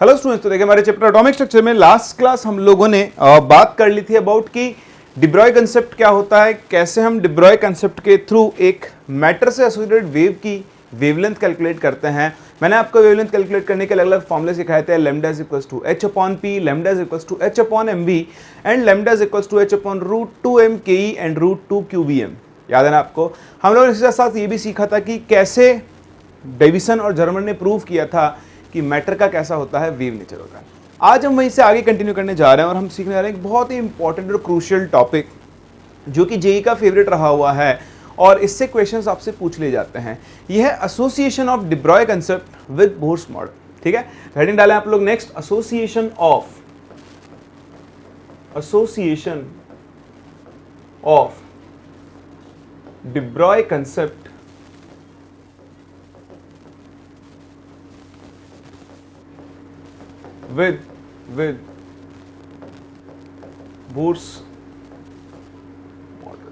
Hello students, तो देखिए हमारे चैप्टर एटॉमिक स्ट्रक्चर में लास्ट क्लास हम लोगों ने बात कर ली थी अबाउट कि डी ब्रॉय कंसेप्ट क्या होता है, कैसे हम डी ब्रॉय कंसेप्ट के थ्रू एक मैटर से एसोसिएटेड वेव की वेवलेंथ कैलकुलेट करते हैं। मैंने आपको वेवलेंथ कैलकुलेट करने के अलग अलग फॉर्मूले सिखाए थे। Lambda is equals to H upon p, lambda is equals to H upon m v and lambda is equals to H upon root 2m के ई एंड रूट 2 QVM। याद है ना आपको? हम लोगों ने इसके साथ ये भी सीखा था कि कैसे डेविसन और जर्मन ने प्रूव किया था कि मैटर का कैसा होता है, वेव नेचर होता है। आज हम वहीं से आगे कंटिन्यू करने जा रहे हैं और हम सीखने जा रहे हैं एक बहुत ही इंपॉर्टेंट और क्रूशियल टॉपिक जो कि जेई का फेवरेट रहा हुआ है और इससे क्वेश्चंस आपसे पूछ ले जाते हैं। यह है association of D Broglie concept with Bohr's model. ठीक है, हेडिंग डालें आप लोग next, association of D Broglie concept with Bohr's model.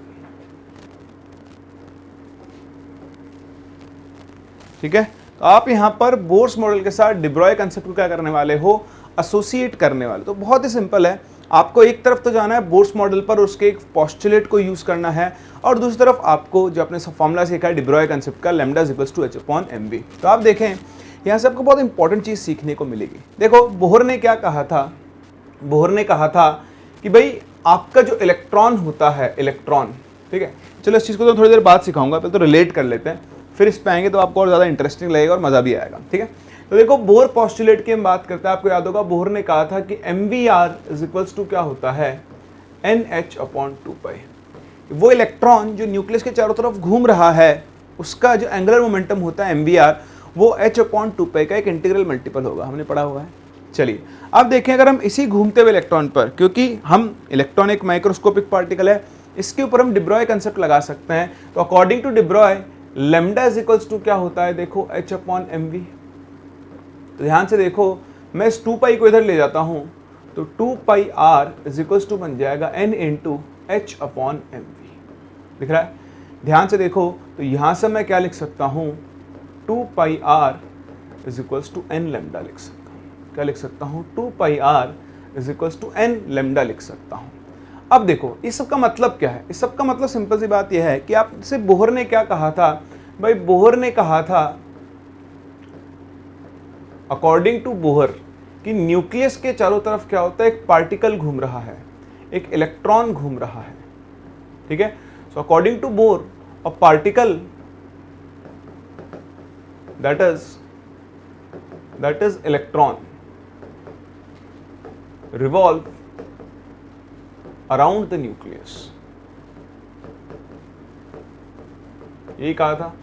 ठीक है, तो आप यहां पर बोर्स मॉडल के साथ डी ब्रॉय कंसेप्ट को क्या करने वाले हो, एसोसिएट करने वाले। तो बहुत ही सिंपल है, आपको एक तरफ तो जाना है बोर्स मॉडल पर, उसके एक पोस्टुलेट को यूज करना है, और दूसरी तरफ आपको जो अपने फॉर्मूला सीखा है डी ब्रॉय कंसेप्ट का, lambda is equals to H upon m v. तो आप देखें यहाँ से आपको बहुत इंपॉर्टेंट चीज सीखने को मिलेगी। देखो बोहर ने क्या कहा था, बोहर ने कहा था कि भाई आपका जो इलेक्ट्रॉन होता है, इलेक्ट्रॉन, ठीक है, चलो इस चीज को तो थोड़ी देर बाद सिखाऊंगा, पहले तो रिलेट कर लेते हैं, फिर इस पे आएंगे तो आपको और ज्यादा इंटरेस्टिंग लगेगा और मजा भी आएगा। ठीक है, तो देखो बोहर पोस्टुलेट की हम बात करते हैं। आपको याद होगा बोहर ने कहा था कि MVR इज इक्वल्स टू क्या होता है, NH अपॉन 2π। वो इलेक्ट्रॉन जो न्यूक्लियस के चारों तरफ घूम रहा है उसका जो एंगुलर मोमेंटम होता है MVR, वो h अपॉन 2π का एक इंटीग्रल मल्टीपल होगा, हमने पढ़ा हुआ है। चलिए अब देखें, अगर हम इसी घूमते हुए इलेक्ट्रॉन पर, क्योंकि हम इलेक्ट्रॉन एक माइक्रोस्कोपिक पार्टिकल है, इसके ऊपर हम डी ब्रॉय कंसेप्ट लगा सकते हैं। तो according to de Broglie lambda is equals to क्या होता है, देखो h अपॉन एम वी। तो ध्यान से देखो, मैं इस 2π को इधर ले जाता हूं तो 2πr इज इक्वल्स टू बन जाएगा n into h upon m v. दिख रहा है? ध्यान से देखो, तो यहां से मैं क्या लिख सकता हूं, 2πr is equals to n lambda लिख सकता हूँ। क्या लिख सकता हूँ, 2πr is equals to n lambda लिख सकता हूँ। अब देखो इस सब का मतलब क्या है, इस सब का मतलब सिंपल सी बात यह है कि आपसे बोहर ने क्या कहा था, भाई बोहर ने कहा था अकॉर्डिंग टू बोहर कि न्यूक्लियस के चारों तरफ क्या होता है, एक पार्टिकल घूम रहा है, एक इलेक्ट्रॉन घूम रहा है। ठीक है, so according to Bohr a particle that is electron revolve around the nucleus। यही कहा था,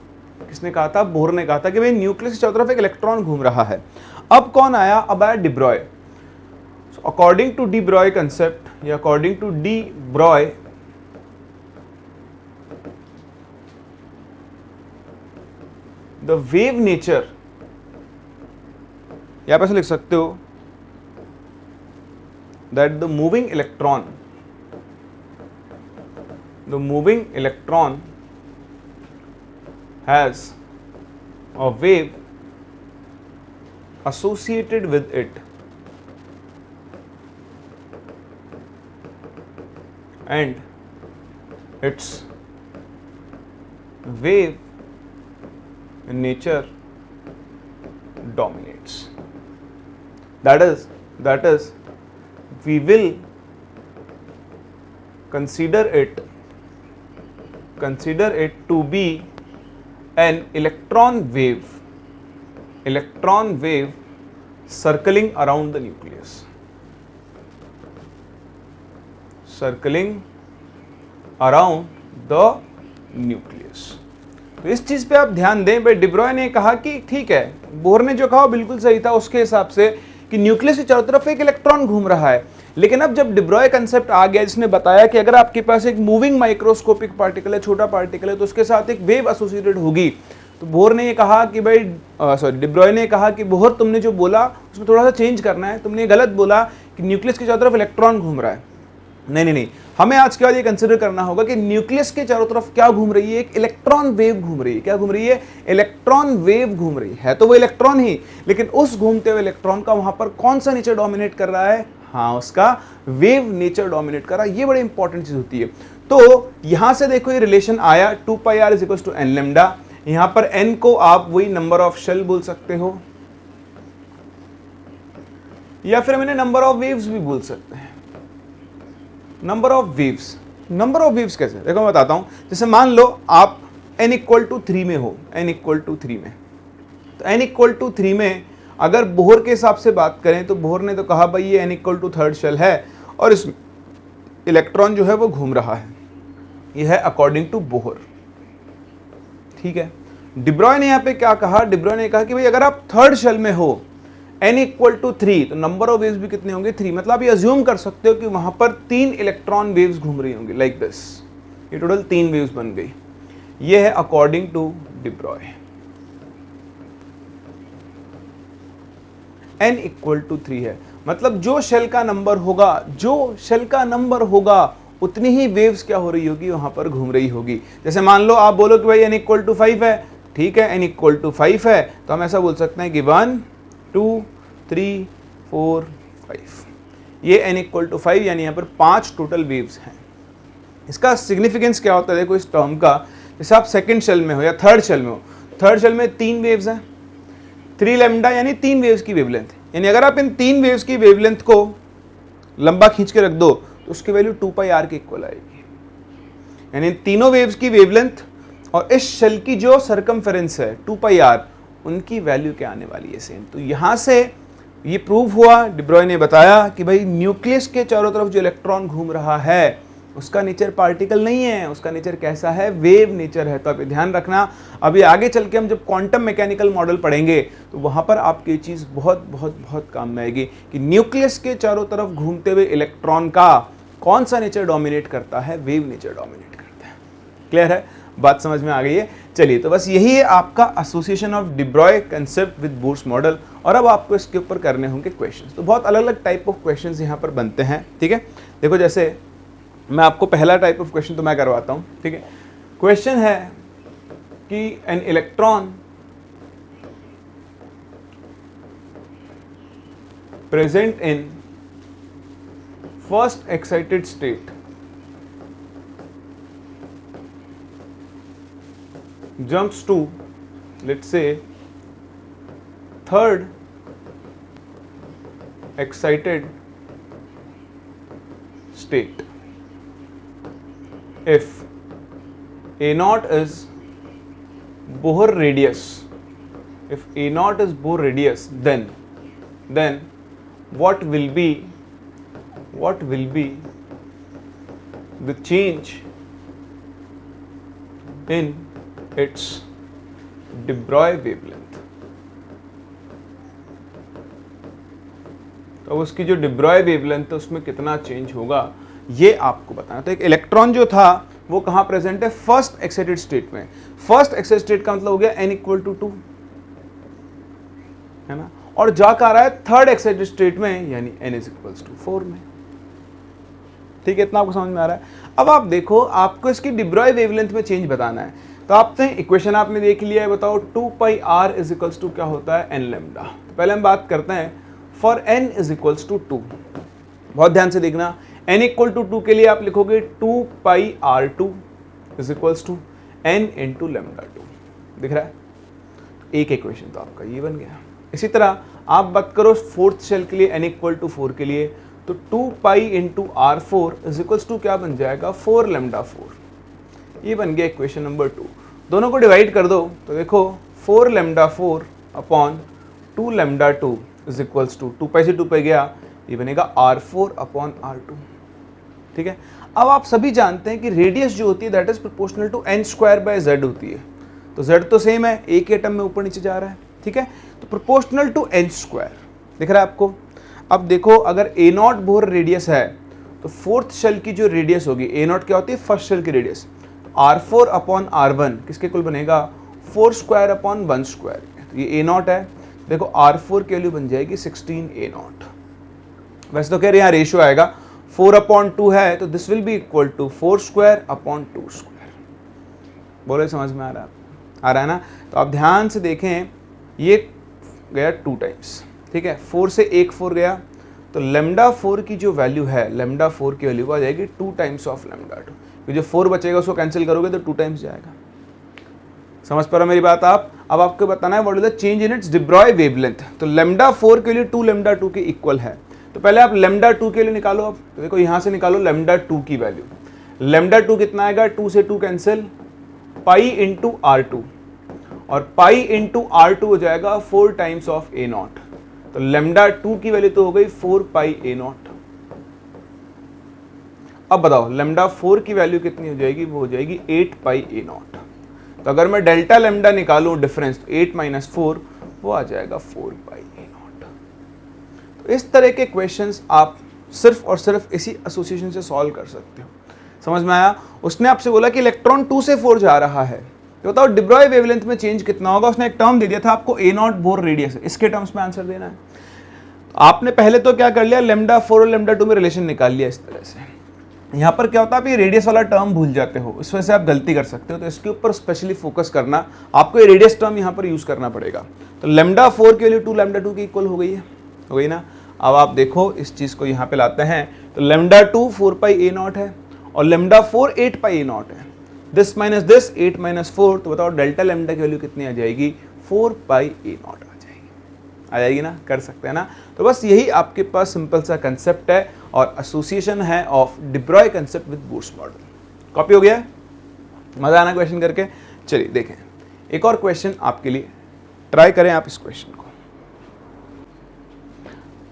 किसने कहा था, बोहर ने कहा था कि भाई न्यूक्लियस की चारों तरफ एक इलेक्ट्रॉन घूम रहा है। अब कौन आया, अब आया de Broglie. According to de Broglie concept या according to de Broglie the wave nature, या आप ऐसे लिख सकते हो that the moving electron has a wave associated with it and its wave nature dominates। That is we will consider it to be an electron wave circling around the nucleus, तो इस चीज पे आप ध्यान दें। भाई डी ब्रॉय ने कहा कि ठीक है, बोहर ने जो कहा बिल्कुल सही था उसके हिसाब से कि न्यूक्लियस के चारों तरफ एक इलेक्ट्रॉन घूम रहा है। लेकिन अब जब डी ब्रॉय कंसेप्ट आ गया जिसने बताया कि अगर आपके पास एक मूविंग माइक्रोस्कोपिक पार्टिकल है, छोटा पार्टिकल है, तो उसके साथ एक वेव एसोसिएटेड होगी। तो बोहर ने ये कहा कि भाई डी ब्रॉय ने कहा कि बोहर तुमने जो बोला उसमें थोड़ा सा चेंज करना है, तुमने गलत बोला कि न्यूक्लियस के चारों तरफ इलेक्ट्रॉन घूम रहा है। नहीं, हमें आज के बाद ये कंसिडर करना होगा कि न्यूक्लियस के चारों तरफ क्या घूम रही है, एक इलेक्ट्रॉन वेव घूम रही है। क्या घूम रही है? इलेक्ट्रॉन वेव घूम रही है। तो वो इलेक्ट्रॉन ही, लेकिन उस घूमते हुए इलेक्ट्रॉन का वहां पर कौन सा नेचर डोमिनेट कर रहा है? हाँ, उसका वेव नेचर डोमिनेट कर रहा है। ये बड़ी इंपॉर्टेंट चीज होती है। तो यहां से देखो ये रिलेशन आया 2πr is equal to n lambda. यहां पर n को आप वही नंबर ऑफ शेल बोल सकते हो, या फिर मैंने नंबर ऑफ वेव्स भी बोल सकते हैं। Number of waves, number of waves कैसे? देखो मैं बताता हूं। जैसे मान लो आप n इक्वल टू 3 में हो, n इक्वल टू 3 में, तो n इक्वल टू 3 में अगर बोहर के हिसाब से बात करें तो बोहर ने तो कहा भाई ये n equal to third shell है और इस इलेक्ट्रॉन जो है वो घूम रहा है। ये है अकॉर्डिंग टू बोहर, ठीक है। डिब्रॉय ने यहाँ पे क्या कहा? डिब्रॉय ने कहा कि भाई अगर आप थर्ड शेल में हो, n इक्वल टू 3, तो नंबर ऑफ वेव्स भी कितने होंगे? 3। मतलब आप ये अज्यूम कर सकते हो कि वहां पर 3 इलेक्ट्रॉन वेव्स घूम रही होंगी, लाइक दिस। ये टोटल 3 वेव्स बन गई। ये है according to de Broglie. n equal to 3 है, मतलब जो शेल का नंबर होगा, जो शेल का नंबर होगा उतनी ही वेव्स क्या हो रही होगी? वहां पर घूम रही होगी। जैसे मान लो आप बोलो कि भाई n इक्वल टू 5 है, ठीक है, n इक्वल टू 5 है, तो हम ऐसा बोल सकते हैं कि 1 2 3 4 5, ये n इक्वल टू 5, यानी यहाँ पर 5 टोटल वेव्स हैं। इसका सिग्निफिकेंस क्या होता है? देखो इस टर्म का, जैसे आप सेकंड शेल में हो या थर्ड शेल में हो, थर्ड शेल में 3 वेव्स हैं, 3 लैम्डा यानी 3 वेव्स की वेवलेंथ, यानी अगर आप इन 3 वेव्स की वेवलेंथ को लंबा खींच के रख दो तो उसकी वैल्यू 2πr के इक्वल आएगी। यानी तीनों वेव्स की वेवलेंथ और इस शेल की जो सरकमफेरेंस है 2πr, उनकी वैल्यू क्या आने वाली है? सेम। तो यहां से ये प्रूव हुआ, डिब्रॉय ने बताया कि भाई न्यूक्लियस के चारों तरफ जो इलेक्ट्रॉन घूम रहा है उसका नेचर पार्टिकल नहीं है, उसका नेचर कैसा है? वेव नेचर है। तो आप ध्यान रखना, अभी आगे चल के हम जब क्वांटम मैकेनिकल मॉडल पढ़ेंगे तो वहां पर आपकी ये चीज बहुत बहुत बहुत काम में आएगी कि न्यूक्लियस के चारों तरफ घूमते हुए इलेक्ट्रॉन का कौन सा नेचर डोमिनेट करता है? वेव नेचर डोमिनेट करता है। क्लियर है? बात समझ में आ गई है? चलिए, तो बस यही है आपका association of de Broglie concept with Bohr's model. और अब आपको इसके ऊपर करने होंगे क्वेश्चंस। तो बहुत अलग अलग टाइप ऑफ क्वेश्चंस यहाँ पर बनते हैं, ठीक है। देखो जैसे मैं आपको पहला टाइप ऑफ क्वेश्चन तो मैं करवाता हूँ, ठीक है। क्वेश्चन है कि an electron present in first excited state jumps to, let's say, third excited state. If A naught is Bohr radius, if A naught is Bohr radius, then what will be the change in its de Broglie wavelength? तो उसकी जो de Broglie wavelength है उसमें कितना change होगा ये आपको बताना। तो एक इलेक्ट्रॉन जो था वो कहाँ प्रेजेंट है? फर्स्ट एक्साइटेड स्टेट में। फर्स्ट एक्साइटेड स्टेट का मतलब हो गया n इक्वल टू 2, है ना, और जाकर आ रहा है थर्ड एक्साइटेड स्टेट में, यानी n इज इक्वल्स टू 4 में। ठीक है, इतना आपको समझ में आ रहा है? अब आप देखो, आपको इसकी de Broglie वेवलेंथ में चेंज बताना है। तो आपने इक्वेशन आपने देख लिया है, बताओ 2πr इज इक्वल्स टू क्या होता है? n lambda. तो पहले हम बात करते हैं for n is equals to 2। बहुत ध्यान से देखना, n इक्वल टू 2 के लिए आप लिखोगे 2πr2 is equals to n into lambda 2। दिख रहा है? एक इक्वेशन तो आपका ये बन गया। इसी तरह आप बात करो फोर्थ शेल के लिए n इक्वल टू 4 के लिए, तो 2π into r4 is equals to क्या बन जाएगा? 4 लैम्डा 4। ये बन गया इक्वेशन नंबर 2। दोनों को डिवाइड कर दो तो देखो 4 lambda 4 upon 2 lambda 2 is equals to 2π से 2π गया, ये बनेगा r4 अपॉन r2। ठीक है, अब आप सभी जानते हैं कि रेडियस जो होती है that is proportional to n square by z होती है। तो z तो सेम है, एक ही एटम में ऊपर नीचे जा रहा है। ठीक है, तो प्रोपोर्शनल टू n स्क्वायर दिख रहा है आपको। अब देखो, अगर a नॉट बोहर रेडियस है तो फोर्थ शेल की जो रेडियस होगी, a नॉट क्या होती है? फर्स्ट शेल की रेडियस, r4 अपॉन r1 किसके इक्वल बनेगा? 4 स्क्वायर अपॉन 1 स्क्वायर। तो ये a नॉट है, देखो r4 की वैल्यू बन जाएगी 16 a नॉट। वैसे तो कह रहे हैं यहाँ रेशियो आएगा 4/2 है तो this will be equal to 4² square. बोले समझ में आ रहा है ना? तो आप ध्यान से देखें, ये गया 2 टाइम्स, ठीक है, 4 से 1 4 गया, तो लेमडा 4 की जो वैल्यू है, लेमडा 4 की वैल्यू आ जाएगी 2 टाइम्स ऑफ लेमडा 2। जो 4 बचेगा उसको कैंसिल करोगे तो 2 टाइम्स जाएगा। समझ पा रहे हो मेरी बात आप? अब आपको बताना है what is the change in its de Broglie wavelength. तो लेमडा 4 के लिए 2 लेमडा 2 के इक्वल है, तो पहले आप लेमडा 2 के लिए निकालो। अब तो देखो यहां से निकालो लेमडा 2 की वैल्यू। लेमडा 2 कितना आएगा? 2 से 2 कैंसिल, पाई इंटू R2, और पाई इंटू R2 हो जाएगा 4 टाइम्स ऑफ A0। तो लेमडा 2 की वैल्यू तो हो गई 4 पाई A0। अब बताओ लेमडा 4 की वैल्यू कितनी हो जाएगी? वो हो जाएगी 8 पाई A0। तो अगर मैं डेल्टा लेमडा निकालूं डिफरेंस, तो 8 माइनस 4 वो आ जाएगा 4 पाई A0। तो इस तरह के क्वेश्चंस आप सिर्फ और सिर्फ इसी एसोसिएशन से सॉल्व कर सकते हो। समझ में आया? उसने आपसे बोला कि इलेक्ट्रॉन 2 से 4 जा रहा है, तो बताओ डिब्रॉय वेवलेंथ में चेंज कितना होगा। उसने एक टर्म दे दिया था आपको A0 बोर रेडियस, इसके टर्म्स में आंसर देना है। तो आपने पहले तो क्या कर लिया, लेमडा 4 और लेमडा 2 में रिलेशन निकाल लिया इस तरह से। यहाँ पर क्या होता है, आप ये रेडियस वाला टर्म भूल जाते हो, इस वजह से आप गलती कर सकते हो। तो इसके ऊपर स्पेशली फोकस करना, आपको ये रेडियस टर्म यहाँ पर यूज करना पड़ेगा। तो लेमडा 4 के लिए 2 लेमडा 2 की इक्वल हो गई ना। अब आप देखो इस चीज को यहाँ पे लाते हैं, तो लेमडा 2 4 पाई A0 है और लेमडा 4 8 पाई A0 है। दिस माइनस दिस 8 माइनस 4, तो बताओ डेल्टा लेमडा की वैल्यू कितनी आ जाएगी? 4 पाई A0 आ जाएगी ना। कर सकते हैं ना। तो बस यही आपके पास सिंपल सा कंसेप्ट है और एसोसिएशन है of de Broglie concept with Bohr's model. Copy हो गया? मजा आना क्वेश्चन करके? चलिए देखें एक और क्वेश्चन आपके लिए, ट्राई करें आप इस क्वेश्चन को।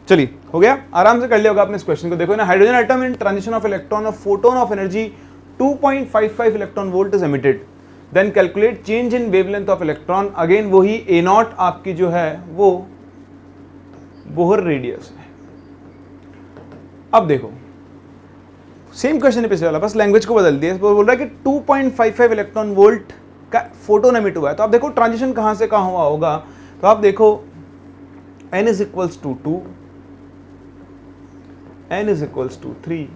चलिए हो गया, आराम से कर लिया होगा आपने इस क्वेश्चन को। देखो ना, hydrogen atom in transition of electron of photon of energy 2.55 electron volt is emitted, then calculate change in wavelength of electron. Again वही A0 आपकी जो है वो बोहर रेडियस है। अब देखो सेम क्वेश्चन है पिछले वाला, बस लैंग्वेज को बदल दिया। बोल रहा है कि 2.55 इलेक्ट्रॉन वोल्ट का फोटोन एमिट हुआ है। तो आप देखो ट्रांजिशन कहां से कहां हुआ होगा। तो आप देखो n is equals to 2, n is equals to 3,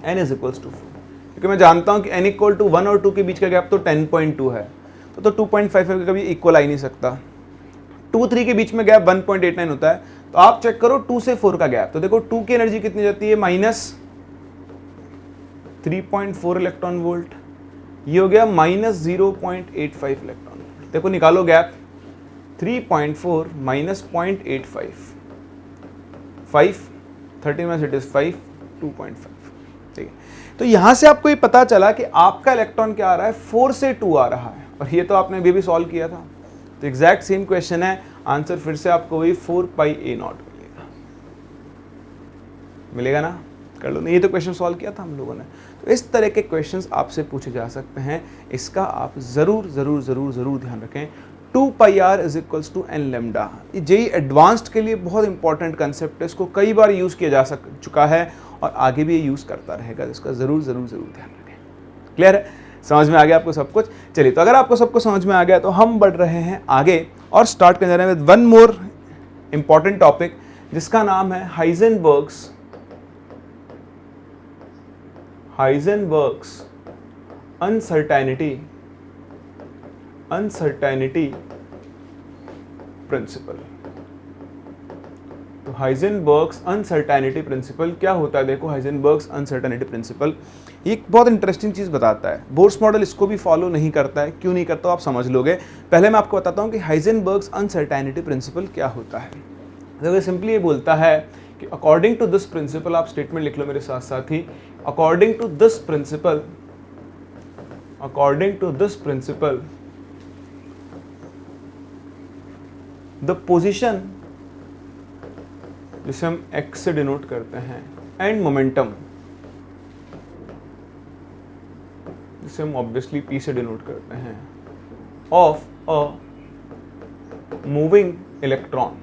n is equals to 4, क्योंकि मैं जानता हूं कि n इक्वल टू 1 और 2 के बीच का गैप तो 10.2 है, तो 2.55 कभी इक्वल आ ही नहीं सकता। 2 3 के बीच में गैप 1.89 होता है। तो आप चेक करो 2 से 4 का गैप, तो देखो 2 की एनर्जी कितनी जाती है? माइनस 3.4 इलेक्ट्रॉन वोल्ट, ये हो गया माइनस 0.85 इलेक्ट्रॉन वोल्ट। देखो निकालो गैप, 3.4 माइनस 0.85, 5 13 में इट इज 5, 2.5। ठीक है, तो यहां से आपको ये पता चला कि आपका इलेक्ट्रॉन क्या आ रहा है? 4 से 2 आ रहा है, और ये तो आपने भी सॉल्व किया था। तो एग्जैक्ट सेम क्वेश्चन है, आंसर फिर से आपको वही 4 पाई A0 मिलेगा ना। कर लो ना, ये तो क्वेश्चन सॉल्व किया था हम लोगों ने। तो इस तरह के क्वेश्चंस आपसे पूछे जा सकते हैं, इसका आप जरूर जरूर जरूर जरूर ध्यान रखें। 2 pi R is equals to n lambda, ये जेई एडवांस्ड के लिए बहुत इंपॉर्टेंट कंसेप्ट है। इसको कई बार यूज किया जा चुका है और आगे भी ये यूज करता रहेगा, इसका जरूर जरूर जरूर ध्यान रखें। क्लियर है? समझ में आ गया आपको सब कुछ? चलिए, तो अगर आपको सब कुछ समझ में आ गया तो हम बढ़ रहे हैं आगे और स्टार्ट करने जा रहे हैं with one more important topic, जिसका नाम है हाइजेनबर्ग्स अनसर्टेनिटी प्रिंसिपल। तो हाइजेनबर्ग्स अनसर्टेनिटी प्रिंसिपल क्या होता है? देखो हाइजेनबर्ग्स अनसर्टेनिटी प्रिंसिपल एक बहुत इंटरेस्टिंग चीज बताता है। बोर्स मॉडल इसको भी फॉलो नहीं करता है। क्यों नहीं करता आप समझ लोगे। पहले मैं आपको बताता हूं कि हाइजेनबर्ग्स अनसर्टेनिटी प्रिंसिपल क्या होता है। देखो सिंपली ये बोलता है कि अकॉर्डिंग टू दिस प्रिंसिपल, आप स्टेटमेंट लिख लो मेरे साथ साथ ही, according to this principle the position, जिसे हम x से डिनोट करते हैं, एंड मोमेंटम, जिसे हम ऑब्वियसली p से डिनोट करते हैं, ऑफ अ मूविंग इलेक्ट्रॉन,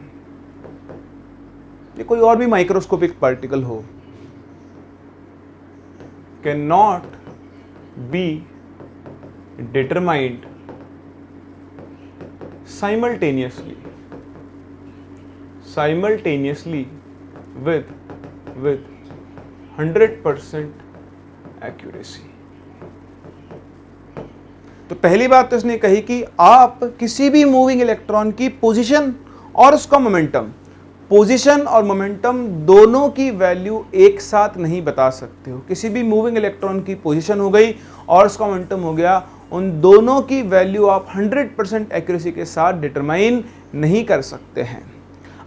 ये कोई और भी माइक्रोस्कोपिक पार्टिकल हो, can not be determined simultaneously with 100% accuracy. तो पहली बात तो इसने कही कि आप किसी भी मूविंग इलेक्ट्रॉन की पोजीशन और उसका मोमेंटम, पोजीशन और मोमेंटम दोनों की वैल्यू एक साथ नहीं बता सकते हो। किसी भी मूविंग इलेक्ट्रॉन की पोजीशन हो गई और उसका मोमेंटम हो गया, उन दोनों की वैल्यू आप 100% एक्यूरेसी के साथ डिटरमाइन नहीं कर सकते हैं।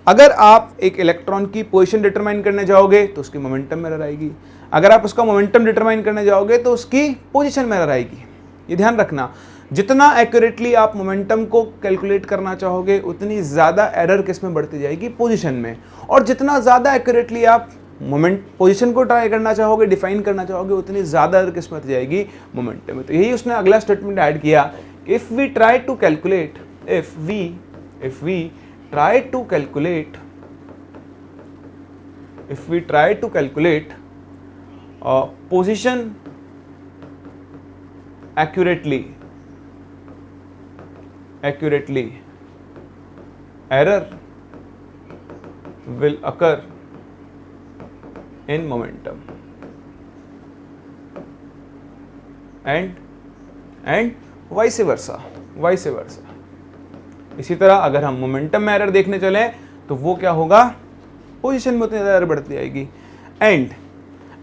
अगर आप एक इलेक्ट्रॉन की पोजीशन डिटरमाइन करने जाओगे तो उसकी मोमेंटम मिरर आएगी, अगर आप उसका मोमेंटम डिटरमाइन करने जाओगे तो उसकी पोजीशन मिरर आएगी। ये ध्यान रखना, जितना एक्यूरेटली आप मोमेंटम को कैलकुलेट करना चाहोगे उतनी ज़्यादा एरर किस में बढ़ती जाएगी, पोजीशन में। और जितना ज़्यादा एक्यूरेटली आप मोमेंट पोजीशन को ट्राई करना चाहोगे, डिफाइन करना चाहोगे, उतनी ज़्यादा एरर किस में जाएगी, मोमेंटम में। तो यही उसने अगला स्टेटमेंट ऐड किया, if we try to calculate position accurately, error will occur in momentum and vice versa। इसी तरह अगर हम मोमेंटम में एरर देखने चलें तो वो क्या होगा, पोजीशन में उतनी ज़्यादा एरर बढ़ती जाएगी।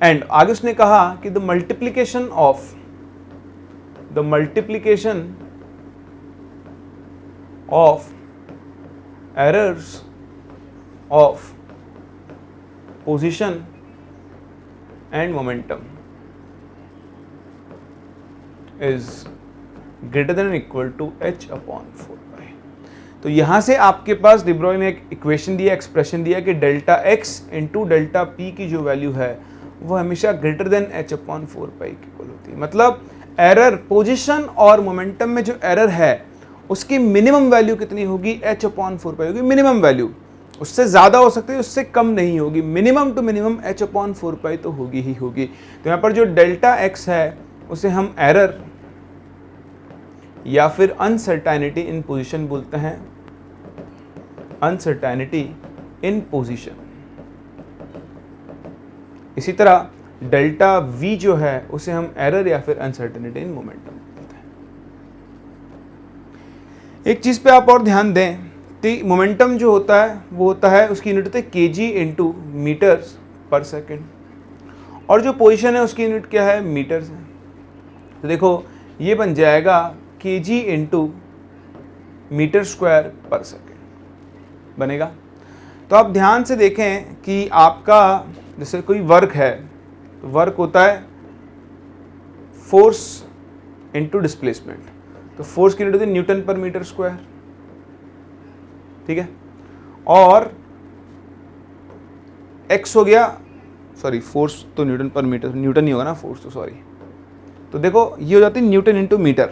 एंड आगे उसने कहा कि the multiplication of errors of position and momentum is greater than equal to h/4π। तो यहां से आपके पास डी ब्रॉय ने एक इक्वेशन दिया, एक्सप्रेशन दिया कि delta X into delta P की जो वैल्यू है वो हमेशा ग्रेटर देन h/4π की इक्वल होती है। मतलब एरर पोजीशन और मोमेंटम में जो एरर है उसकी मिनिमम वैल्यू कितनी होगी, h/4π होगी मिनिमम वैल्यू। उससे ज़्यादा हो सकती है, उससे कम नहीं होगी, मिनिमम टू मिनिमम h/4π तो होगी ही होगी। तो यहाँ पर जो डेल्टा एक्स है उसे हम एरर या फिर अनसर्टेनिटी इन पोजीशन बोलते हैं, अनसर्टेनिटी इन पोजीशन। इसी तरह डेल्टा वी जो है उसे हम एरर या फिर अनसर्टेनिटी इन मोमेंटम बोलते हैं। एक चीज पे आप और ध्यान दें कि मोमेंटम जो होता है वो होता है, उसकी यूनिट होती है kg इंटू मीटर्स पर सेकेंड, और जो पोजीशन है उसकी यूनिट क्या है, मीटर्स है। तो देखो ये बन जाएगा kg इंटू मीटर स्क्वायर पर सेकेंड बनेगा। तो आप ध्यान से देखें कि आपका जैसे कोई वर्क है तो वर्क होता है फोर्स इंटू डिस्प्लेसमेंट, तो फोर्स की यूनिट होती है न्यूटन पर मीटर स्क्वायर, ठीक है। और x हो गया, सॉरी फोर्स तो न्यूटन पर मीटर, न्यूटन ही होगा ना फोर्स तो, सॉरी। तो देखो ये हो जाती है न्यूटन इंटू मीटर।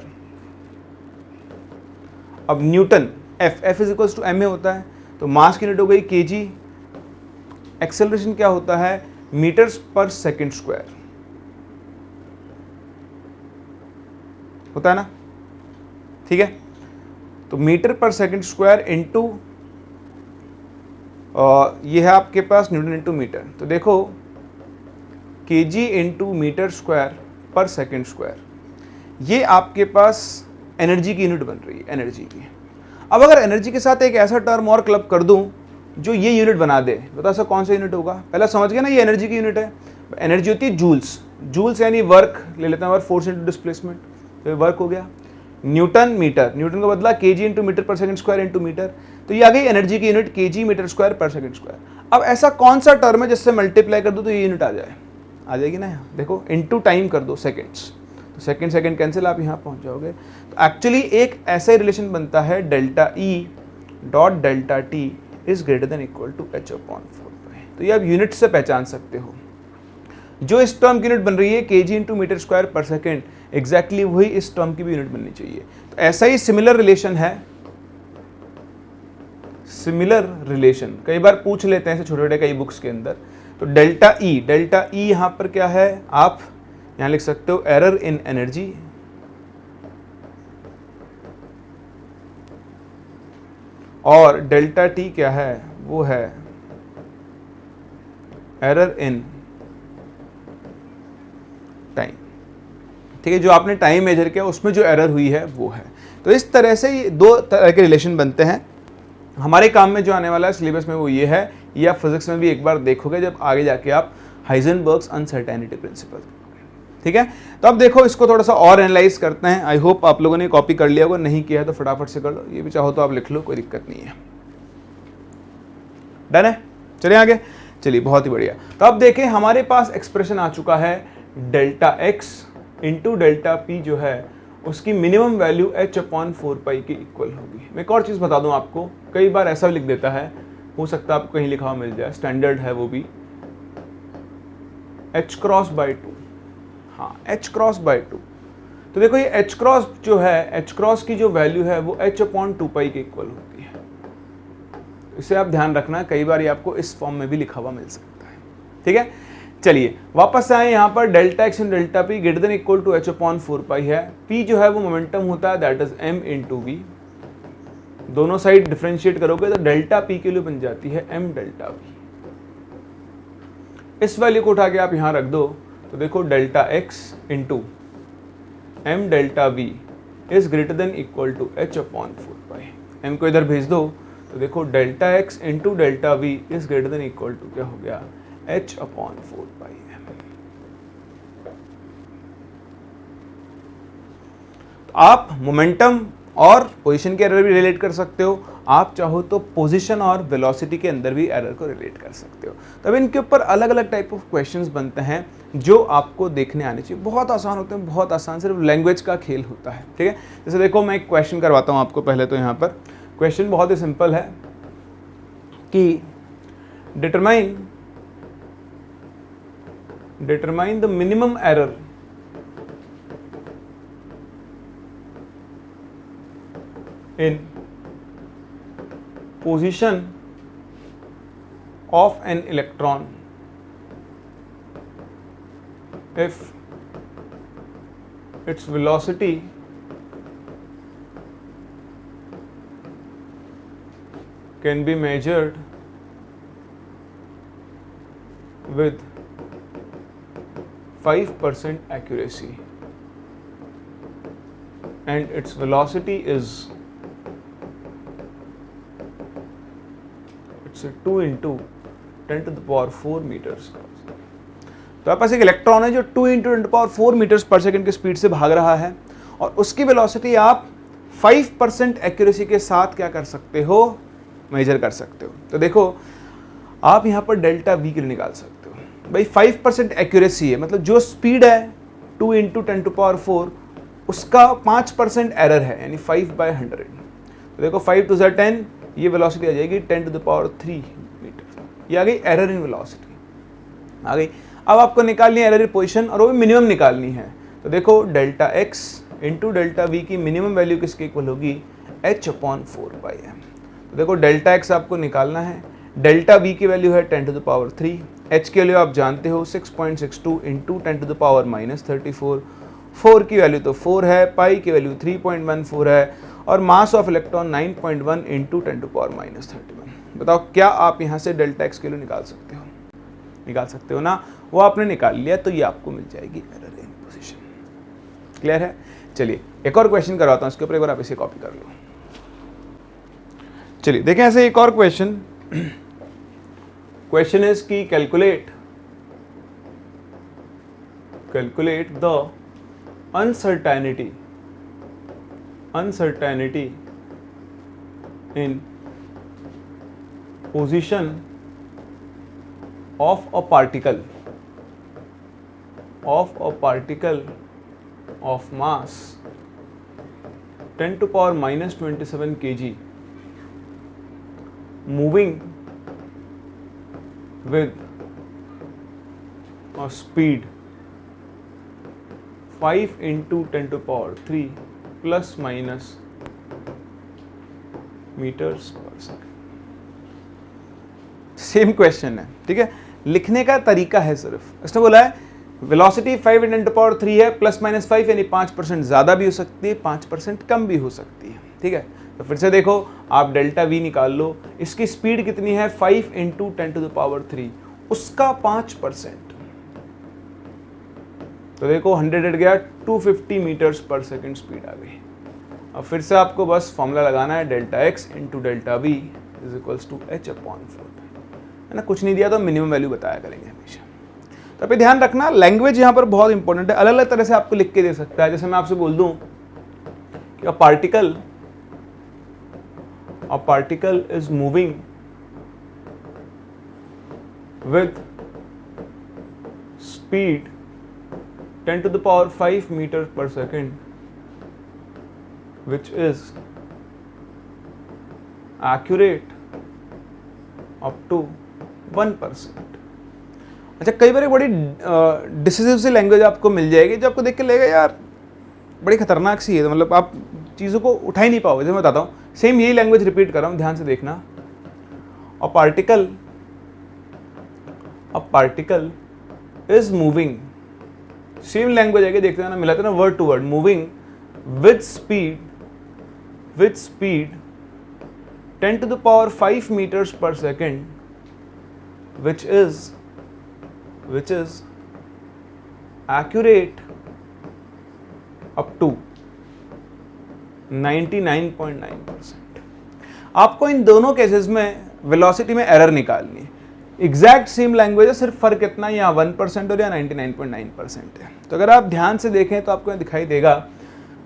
अब newton F is equals to ma होता है, तो मास की यूनिट हो गई kg, एक्सेलरेशन क्या होता है, मीटर्स पर सेकंड स्क्वायर होता है ना, ठीक है। तो मीटर पर सेकंड स्क्वायर इंटू ये है आपके पास न्यूटन इंटू मीटर। तो देखो kg इंटू मीटर स्क्वायर पर सेकंड स्क्वायर, ये आपके पास एनर्जी की यूनिट बन रही है, एनर्जी की। अब अगर एनर्जी के साथ एक ऐसा टर्म और क्लब कर दूं जो ये यूनिट बना दे, बताओ सर कौन सा यूनिट होगा, पहला समझ गया ना, ये एनर्जी की यूनिट है। एनर्जी होती है जूल्स, जूल्स यानी वर्क ले लेते हैं, वर्क फोर्स इंटू डिस्प्लेसमेंट, तो ये वर्क हो गया। न्यूटन मीटर, न्यूटन का बदला kg इंटू मीटर पर सेकंड स्क्वायर इंटू मीटर, तो ये आ गई एनर्जी की यूनिट kg मीटर स्क्वायर पर सेकंड स्क्वायर। अब ऐसा कौन सा टर्म है जिससे मल्टीप्लाई कर दो तो ये यूनिट आ जाएगी ना, यहाँ देखो इंटू टाइम कर दो सेकेंड्स, तो सेकंड कैंसिल, आप यहाँ पहुँच जाओगे। तो एक्चुअली एक ऐसा ही रिलेशन बनता है, delta E dot delta T is greater than equal to h/4π। तो ये आप यूनिट से पहचान सकते हो, जो इस टर्म की यूनिट बन रही है kg इंटू मीटर स्क्वायर पर सेकेंड, एग्जैक्टली वही इस टर्म की भी यूनिट बननी चाहिए। तो ऐसा ही सिमिलर रिलेशन है, सिमिलर रिलेशन कई बार पूछ लेते हैं ऐसे छोटे छोटे कई बुक्स के अंदर। तो डेल्टा ई यहाँ पर क्या है, आप यहाँ लिख सकते हो एरर इन एनर्जी, और डेल्टा टी क्या है, वो है एरर इन टाइम, ठीक है, जो आपने टाइम मेजर किया उसमें जो एरर हुई है वो है। तो इस तरह से ये दो तरह के रिलेशन बनते हैं। हमारे काम में जो आने वाला है सिलेबस में वो ये है, ये आप फिजिक्स में भी एक बार देखोगे जब आगे जाके आप हाइजेनबर्ग्स अनसर्टेनिटी प्रिंसिपल, ठीक है। तो अब देखो इसको थोड़ा सा और एनालाइज करते हैं। आई होप आप लोगों ने कॉपी कर लिया होगा, नहीं किया है तो फटाफट से कर लो, ये भी चाहो तो आप लिख लो, कोई दिक्कत नहीं है। डन है, चलिए आगे। चलिए बहुत ही बढ़िया। तो अब देखें हमारे पास एक्सप्रेशन आ चुका है delta X into delta P जो है उसकी मिनिमम वैल्यू h/4π के इक्वल होगी। मैं एक और चीज़ बता दूं आपको, कई बार ऐसा लिख देता है, हो सकता है आपको कहीं लिखा हुआ मिल जाए, स्टैंडर्ड है वो भी h×2। हाँ, h×2। तो देखो ये h× जो है, h× की जो वैल्यू है वो h/2π के इक्वल होती है। इसे आप ध्यान रखना, कई बार ये आपको इस फॉर्म में भी लिखा हुआ मिल सकता है, ठीक है। चलिए वापस आए यहाँ पर, delta X and delta P greater than equal to h/4π है। p जो है वो मोमेंटम होता है, दैट इज m × v। दोनों साइड डिफरेंशिएट करोगे तो डेल्टा पी के लिए बन जाती है m डेल्टा v। इस वैल्यू को उठा के आप यहाँ रख दो तो देखो delta X into m delta v is greater than equal to h/4π। m को इधर भेज दो तो देखो delta X into delta V is greater than equal to क्या हो गया, h/4π। तो आप मोमेंटम और पोजीशन के एरर भी रिलेट कर सकते हो, आप चाहो तो पोजीशन और वेलोसिटी के अंदर भी एरर को रिलेट कर सकते हो। तो अब इनके ऊपर अलग अलग टाइप ऑफ क्वेश्चंस बनते हैं जो आपको देखने आने चाहिए। बहुत आसान होते हैं, बहुत आसान, सिर्फ लैंग्वेज का खेल होता है, ठीक है। जैसे देखो मैं एक क्वेश्चन करवाता हूँ आपको पहले। तो यहाँ पर क्वेश्चन बहुत ही सिंपल है कि determine the minimum error in position of an electron if its velocity can be measured with 5% accuracy and its velocity is 2 × 10⁴ metres. तो आपके पास एक इलेक्ट्रॉन है जो 2 × 10⁴ मीटर्स पर सेकंड की स्पीड से भाग रहा है और उसकी वेलोसिटी आप 5% एक्यूरेसी के साथ क्या कर सकते हो, मेजर कर सकते हो। तो देखो आप यहाँ पर डेल्टा वी के लिए निकाल सकते हो। भाई 5% एक्यूरेसी है, मतलब जो स्पीड है 2 × 10⁴ उसका 5% एरर है, यानी 5/100। तो देखो 5 × 10, ये वेलोसिटी आ जाएगी 10⁻³ मीटर। ये आ गई एरर इन वेलोसिटी आ गई। अब आपको निकालनी है एरर इन पोजीशन और वो भी मिनिमम निकालनी है। तो देखो delta X into delta we की मिनिमम वैल्यू किसके इक्वल होगी, h/4π है। तो देखो डेल्टा एक्स आपको निकालना है, डेल्टा वी की वैल्यू है 10⁻3, h की वैल्यू आप जानते हो 6.62 इंटू 10⁻34, 4 की वैल्यू तो 4 है, पाई की वैल्यू 3.14 है और मास ऑफ इलेक्ट्रॉन 9.1 इंटू 10⁻31। बताओ क्या आप यहाँ से डेल्टा एक्स के लिए निकाल सकते हो, निकाल सकते हो ना। वो आपने निकाल लिया तो ये आपको मिल जाएगी एरर इन पोजीशन। क्लियर है। चलिए एक और क्वेश्चन करवाता हूँ, इसके ऊपर एक बार आप इसे कॉपी कर लो। चलिए देखें ऐसे एक और क्वेश्चन। क्वेश्चन इज की calculate the uncertainty in position of a particle of mass 10⁻⁻27 kg moving with a speed 5 × 10⁻³ ± metres पर सेकंड। सेम क्वेश्चन है, ठीक है। लिखने का तरीका है सिर्फ, इसने बोला है वेलोसिटी 5 × 10⁻³ है ±5, यानी 5% ज़्यादा भी हो सकती है, 5% कम भी हो सकती है, ठीक है। तो फिर से देखो आप डेल्टा वी निकाल लो, इसकी स्पीड कितनी है 5 × 10⁻³ उसका 5%, तो देखो 100 हट गया, 250 मीटर्स पर सेकेंड स्पीड आ गई। अब फिर से आपको बस फॉर्मूला लगाना है, delta X into delta V is equals to H upon 4, है ना। कुछ नहीं दिया तो मिनिमम वैल्यू बताया करेंगे हमेशा। तो अभी ध्यान रखना, लैंग्वेज यहाँ पर बहुत इंपॉर्टेंट है। अलग अलग तरह से आपको लिख के दे सकता है। जैसे मैं आपसे बोल दूं कि a particle is moving with speed 10 to the power 5 meters per second, which is accurate up to 1%। अच्छा, कई बार एक बड़ी डिसिसिव सी लैंग्वेज आपको मिल जाएगी जो आपको देख के लगेगा यार बड़ी खतरनाक सी है, तो मतलब आप चीज़ों को उठा ही नहीं पाओगे। जैसे मैं बताता हूँ, सेम यही लैंग्वेज रिपीट कर रहा हूँ, ध्यान से देखना। A particle is moving, same language है, देखते हैं ना, मिलाते ना word to word, moving with speed 10 to the power 5 meters per second, which is accurate up to 99.9%। आपको इन दोनों केसेस में वेलोसिटी में एरर निकालनी है। एग्जैक्ट सेम लैंग्वेज है, सिर्फ फर्क कितना, यहाँ 1% और यहाँ 99.9% है। तो अगर आप ध्यान से देखें तो आपको दिखाई देगा,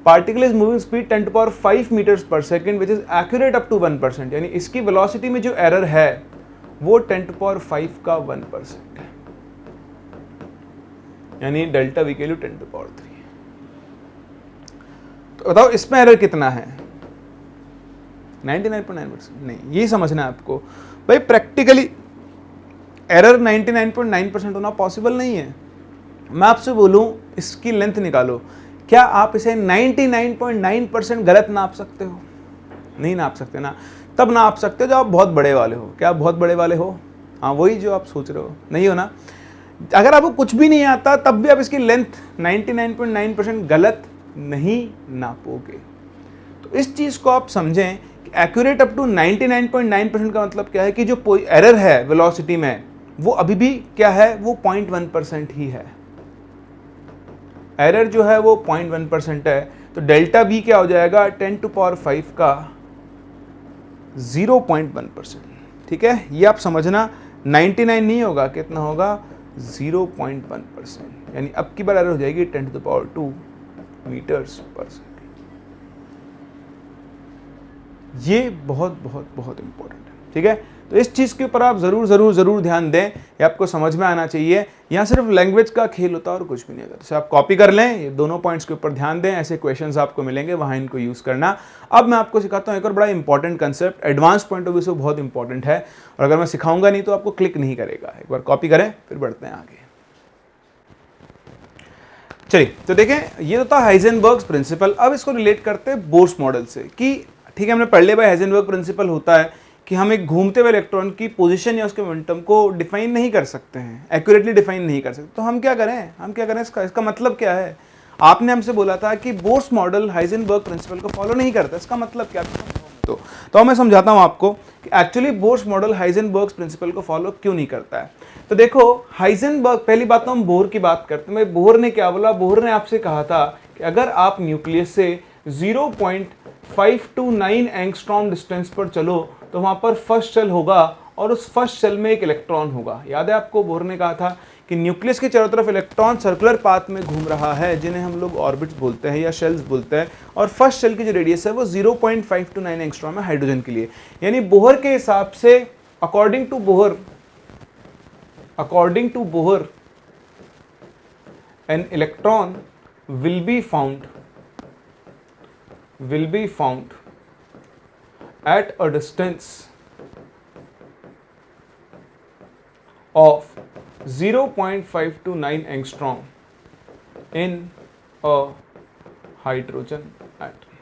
particle is moving speed 10 to the power 5 meters per second which is accurate up to 1%, यानी इसकी वेलोसिटी में जो एरर है वो 10 to the power 5 का 1% है, यानी डेल्टा वी के लिए 10 to the power 3। तो बताओ इसमें एरर कितना है? 99.9%। नहीं, ये समझना है आपको भाई, प्रैक्टिकली एरर 99.9% होना पॉसिबल नहीं है। मैं आपसे बोलूं इसकी लेंथ निकालो, क्या आप इसे 99.9% गलत नाप सकते हो? नहीं नाप सकते ना। तब नाप सकते हो जब आप बहुत बड़े वाले हो। क्या आप बहुत बड़े वाले हो? हाँ, वही जो आप सोच रहे हो, नहीं हो ना। अगर आपको कुछ भी नहीं आता तब भी आप इसकी लेंथ 99.9% गलत नहीं नापोगे। तो इस चीज को आप समझें कि एक्यूरेट अप टू 99.9% का मतलब क्या है कि जो एरर है वेलोसिटी में वो अभी भी क्या है, वो 0.1% ही है। एरर जो है वो 0.1% है। तो डेल्टा वी क्या हो जाएगा, 10 to the power 5 का 0.1%। ठीक है, ये आप समझना, 99 नहीं होगा, कितना होगा, 0.1%, यानी अब की बार एरर हो जाएगी 10 to the power 2 मीटर्स पर सेकेंड। ये बहुत बहुत बहुत इंपॉर्टेंट है। ठीक है, तो इस चीज के ऊपर आप जरूर ध्यान दें, ये आपको समझ में आना चाहिए। यहाँ सिर्फ लैंग्वेज का खेल होता है और कुछ भी नहीं होता। तो आप कॉपी कर लें, ये दोनों पॉइंट्स के ऊपर ध्यान दें, ऐसे क्वेश्चंस आपको मिलेंगे, वहां इनको यूज करना। अब मैं आपको सिखाता हूँ एक और बड़ा important concept, advance point of view से बहुत इंपॉर्टेंट है, और अगर मैं सिखाऊंगा नहीं तो आपको क्लिक नहीं करेगा। एक बार कॉपी करें, फिर बढ़ते हैं आगे। चलिए, तो देखें, ये तो था हाइजेनबर्ग्स प्रिंसिपल। अब इसको रिलेट करते हैं बोर्स मॉडल से कि ठीक है, हमने पढ़ लिया भाई हाइजेनबर्ग प्रिंसिपल होता है कि हम एक घूमते हुए इलेक्ट्रॉन की पोजीशन या उसके मोमेंटम को डिफाइन नहीं कर सकते हैं, एक्यूरेटली डिफाइन नहीं कर सकते। तो हम क्या करें, इसका मतलब क्या है? आपने हमसे बोला था कि बोर्स मॉडल हाइजेनबर्ग प्रिंसिपल को फॉलो नहीं करता, इसका मतलब क्या? तो मैं समझाता हूं आपको कि actually Bohr's model Heisenberg principle को फॉलो क्यों नहीं करता है। तो देखो, हाइजेनबर्ग, पहली बात तो हम बोहर की बात करते हैं। बोहर ने क्या बोला? बोहर ने आपसे कहा था कि अगर आप न्यूक्लियस से 0.529 एंगस्ट्रॉम डिस्टेंस पर चलो तो वहां पर फर्स्ट शेल होगा और उस फर्स्ट शेल में एक इलेक्ट्रॉन होगा। याद है आपको, बोहर ने कहा था कि न्यूक्लियस के चारों तरफ इलेक्ट्रॉन सर्कुलर पाथ में घूम रहा है, जिन्हें हम लोग ऑर्बिट्स बोलते हैं या शेल्स बोलते हैं, और फर्स्ट शेल की जो रेडियस है वो 0.529 एंगस्ट्रॉम है हाइड्रोजन के लिए। यानी बोहर के हिसाब से, according to Bohr an electron will be found at a distance of 0.529 angstrom in a hydrogen atom।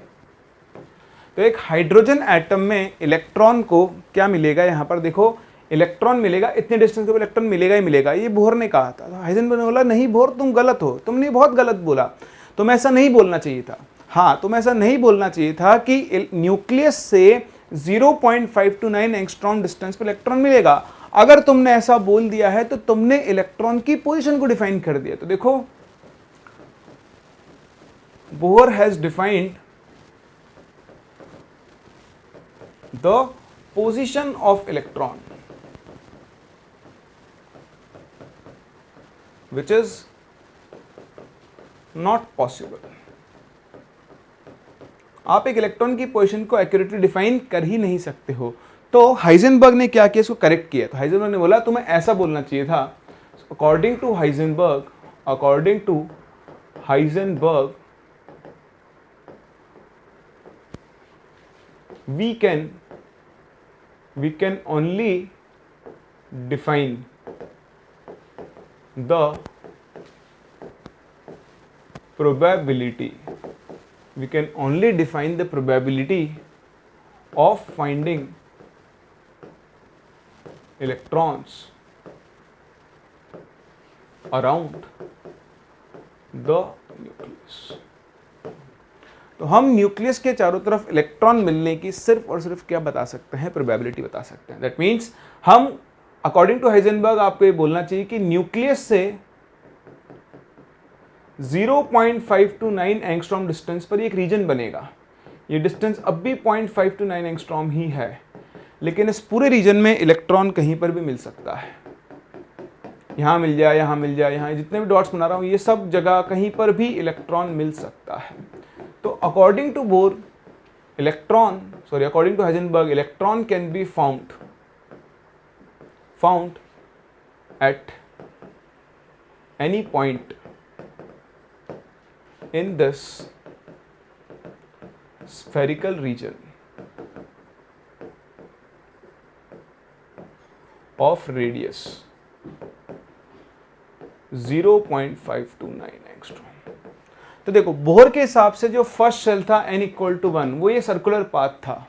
तो एक हाइड्रोजन एटम में इलेक्ट्रॉन को क्या मिलेगा? यहां पर देखो, इलेक्ट्रॉन मिलेगा, इतने डिस्टेंस पे इलेक्ट्रॉन मिलेगा ही मिलेगा। ये बोहर ने कहा था। हाइजेनबर्ग ने बोला नहीं बोहर, तुम गलत हो, तुमने बहुत गलत बोला, तुम्हें ऐसा नहीं बोलना चाहिए था। हाँ, तुम्हें ऐसा नहीं बोलना चाहिए था कि न्यूक्लियस से 0.529 एंगस्ट्रॉम डिस्टेंस पर इलेक्ट्रॉन मिलेगा। अगर तुमने ऐसा बोल दिया है तो तुमने इलेक्ट्रॉन की पोजीशन को डिफाइन कर दिया। तो देखो, Bohr has defined the position of electron which is not possible. आप एक इलेक्ट्रॉन की पोजीशन को एक्यूरेटली डिफाइन कर ही नहीं सकते हो। तो हाइजेनबर्ग ने क्या किया, इसको करेक्ट किया। तो हाइजेनबर्ग ने बोला तुम्हें ऐसा बोलना चाहिए था, according to Heisenberg we can only define the probability of finding electrons around the nucleus। तो हम न्यूक्लियस के चारों तरफ इलेक्ट्रॉन मिलने की सिर्फ और सिर्फ क्या बता सकते हैं, प्रोबेबिलिटी बता सकते हैं। दैट मीन्स हम अकॉर्डिंग टू हाइजेनबर्ग आपको ये बोलना चाहिए कि न्यूक्लियस से 0.529 एंगस्ट्रॉम डिस्टेंस पर एक रीजन बनेगा। ये डिस्टेंस अब भी 0.529 एंगस्ट्रॉम ही है, लेकिन इस पूरे रीजन में इलेक्ट्रॉन कहीं पर भी मिल सकता है। यहां मिल जाए, यहां मिल जाए, यहां जितने भी डॉट्स बना रहा हूं ये सब जगह कहीं पर भी इलेक्ट्रॉन मिल सकता है। तो according to Heisenberg electron can be found at any point in this spherical region of radius 0.529 angstrom. तो देखो बोहर के हिसाब से जो फर्स्ट शेल था n=1 वो ये सर्कुलर पाथ था,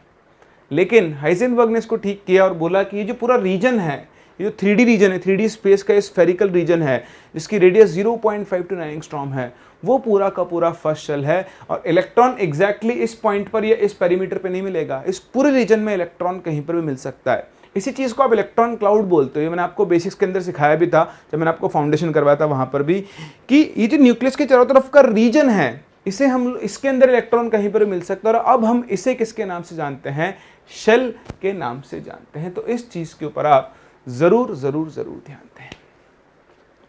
लेकिन हाइजेनबर्ग ने इसको ठीक किया और बोला कि ये जो पूरा रीजन है, ये जो 3D रीजन है, 3D स्पेस का स्फेरिकल रीजन है जिसकी रेडियस 0.529 एंगस्ट्रॉम है, वो पूरा का पूरा फर्स्ट शेल है। और इलेक्ट्रॉन एग्जैक्टली इस पॉइंट पर या इस पेरीमीटर पे नहीं मिलेगा, इस पूरे रीजन में इलेक्ट्रॉन कहीं पर भी मिल सकता है। इसी चीज़ को आप इलेक्ट्रॉन क्लाउड बोलते हो। ये मैंने आपको बेसिक्स के अंदर सिखाया भी था जब मैंने आपको फाउंडेशन करवाया था वहाँ पर भी, कि ये जो न्यूक्लियस के चारों तरफ का रीजन है इसे हम इसके अंदर इलेक्ट्रॉन कहीं पर भी मिल सकता है। और अब हम इसे किसके नाम से जानते हैं, शेल के नाम से जानते हैं। तो इस चीज़ के ऊपर आप ज़रूर ज़रूर ज़रूर ध्यान दें।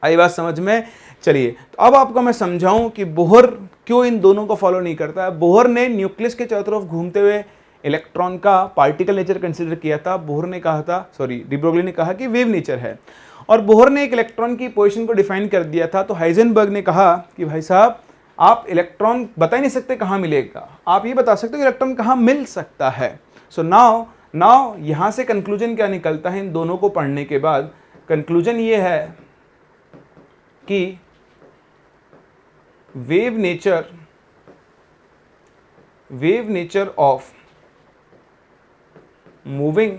आई बात समझ में? चलिए तो अब आपको मैं समझाऊं कि बोहर क्यों इन दोनों को फॉलो नहीं करता है। बोहर ने न्यूक्लियस के चारों तरफ घूमते हुए इलेक्ट्रॉन का पार्टिकल नेचर कंसीडर किया था। बोहर ने कहा था, डी ब्रोगली ने कहा कि वेव नेचर है, और बोहर ने एक इलेक्ट्रॉन की पोजीशन को डिफाइन कर दिया था। तो हाइजेनबर्ग ने कहा कि भाई साहब आप इलेक्ट्रॉन बता ही नहीं सकते कहाँ मिलेगा, आप ये बता सकते हो इलेक्ट्रॉन कहाँ मिल सकता है। सो नाउ यहाँ से कंक्लूजन क्या निकलता है इन दोनों को पढ़ने के बाद? कंक्लूजन ये है कि wave nature of moving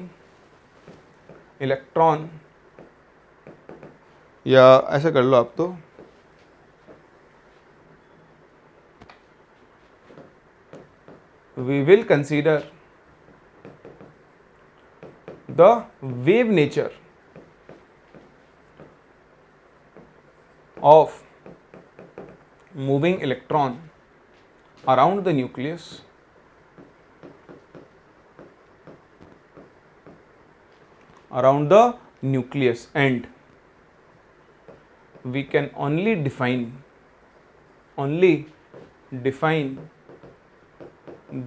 electron, या ऐसा कर लो आप, तो we will consider the wave nature of moving electron around the nucleus and we can only define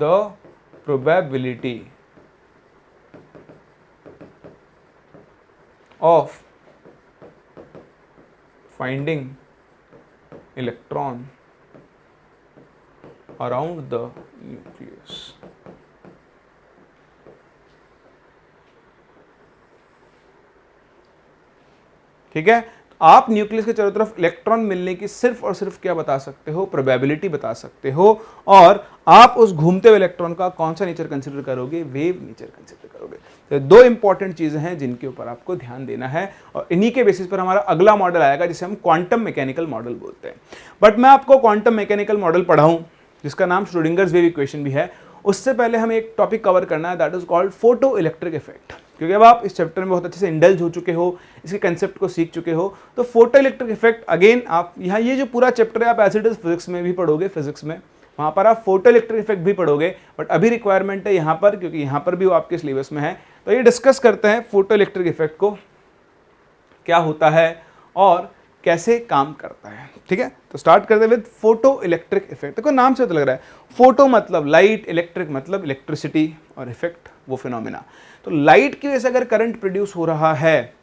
the probability of finding electron around the nucleus। ठीक है, आप न्यूक्लियस के चारों तरफ इलेक्ट्रॉन मिलने की सिर्फ और सिर्फ क्या बता सकते हो, प्रोबेबिलिटी बता सकते हो। और आप उस घूमते हुए इलेक्ट्रॉन का कौन सा नेचर कंसीडर करोगे, वेव नेचर कंसीडर करोगे। तो दो इंपॉर्टेंट चीजें हैं जिनके ऊपर आपको ध्यान देना है, और इन्हीं के बेसिस पर हमारा अगला मॉडल आएगा जिसे हम क्वांटम मैकेनिकल मॉडल बोलते हैं। बट मैं आपको क्वांटम मैकेनिकल मॉडल पढ़ाऊं जिसका नाम श्रोडिंगर्स वेव इक्वेशन भी है, उससे पहले हमें एक टॉपिक कवर करना है, that is called photo electric effect. क्योंकि अब आप इस चैप्टर में बहुत अच्छे से इंडल्ज हो चुके हो, इसके कंसेप्ट को सीख चुके हो, तो फोटो इलेक्ट्रिक इफेक्ट अगेन आप यहाँ ये जो पूरा चैप्टर है आप एज इट इज फिजिक्स में भी पढ़ोगे, फिजिक्स में वहाँ पर आप फोटो इलेक्ट्रिक इफेक्ट भी पढ़ोगे, बट अभी रिक्वायरमेंट है यहाँ पर, क्योंकि यहाँ पर भी वो आपके सिलेबस में है। तो ये डिस्कस करते हैं फोटो इलेक्ट्रिक इफेक्ट को, क्या होता है और कैसे काम करता है। ठीक है, तो स्टार्ट करते हैं विद फोटो इलेक्ट्रिक इफेक्ट। देखो नाम से तो लग रहा है, फोटो मतलब लाइट, इलेक्ट्रिक मतलब इलेक्ट्रिसिटी, और इफेक्ट वो फिनोमिना। तो लाइट की वजह से अगर करंट प्रोड्यूस हो रहा है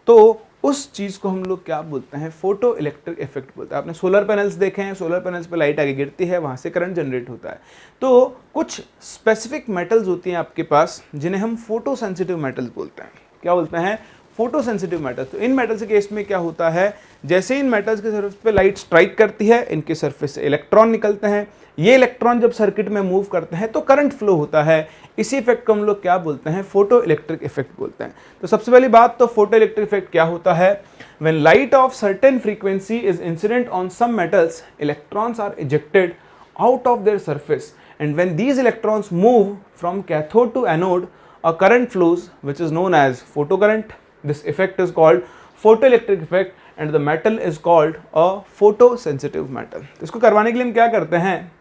तो उस चीज़ को हम लोग क्या बोलते हैं, फोटो इलेक्ट्रिक इफेक्ट बोलते हैं। आपने सोलर पैनल्स देखे हैं, सोलर पैनल्स पे लाइट आगे गिरती है, वहाँ से करंट जनरेट होता है। तो कुछ स्पेसिफिक मेटल्स होती हैं आपके पास जिन्हें हम फोटो सेंसिटिव मेटल्स बोलते हैं। क्या बोलते हैं, फोटो सेंसिटिव मेटल्स। तो इन मेटल्स के केस में क्या होता है, जैसे इन मेटल्स के सरफेस पे लाइट स्ट्राइक करती है, इनके सरफेस से इलेक्ट्रॉन निकलते हैं, ये इलेक्ट्रॉन जब सर्किट में मूव करते हैं तो करंट फ्लो होता है। इसी इफेक्ट को हम लोग क्या बोलते हैं, फोटो इलेक्ट्रिक इफेक्ट बोलते हैं। तो सबसे पहली बात तो फोटो इलेक्ट्रिक इफेक्ट क्या होता है, when light of certain frequency is incident on some metals, electrons are ejected out of their surface, and when these electrons move from cathode to anode, a current flows which is known as photo current. This effect is called photoelectric effect and the metal is called a photosensitive metal. तो इसको करवाने के लिए हम क्या करते हैं,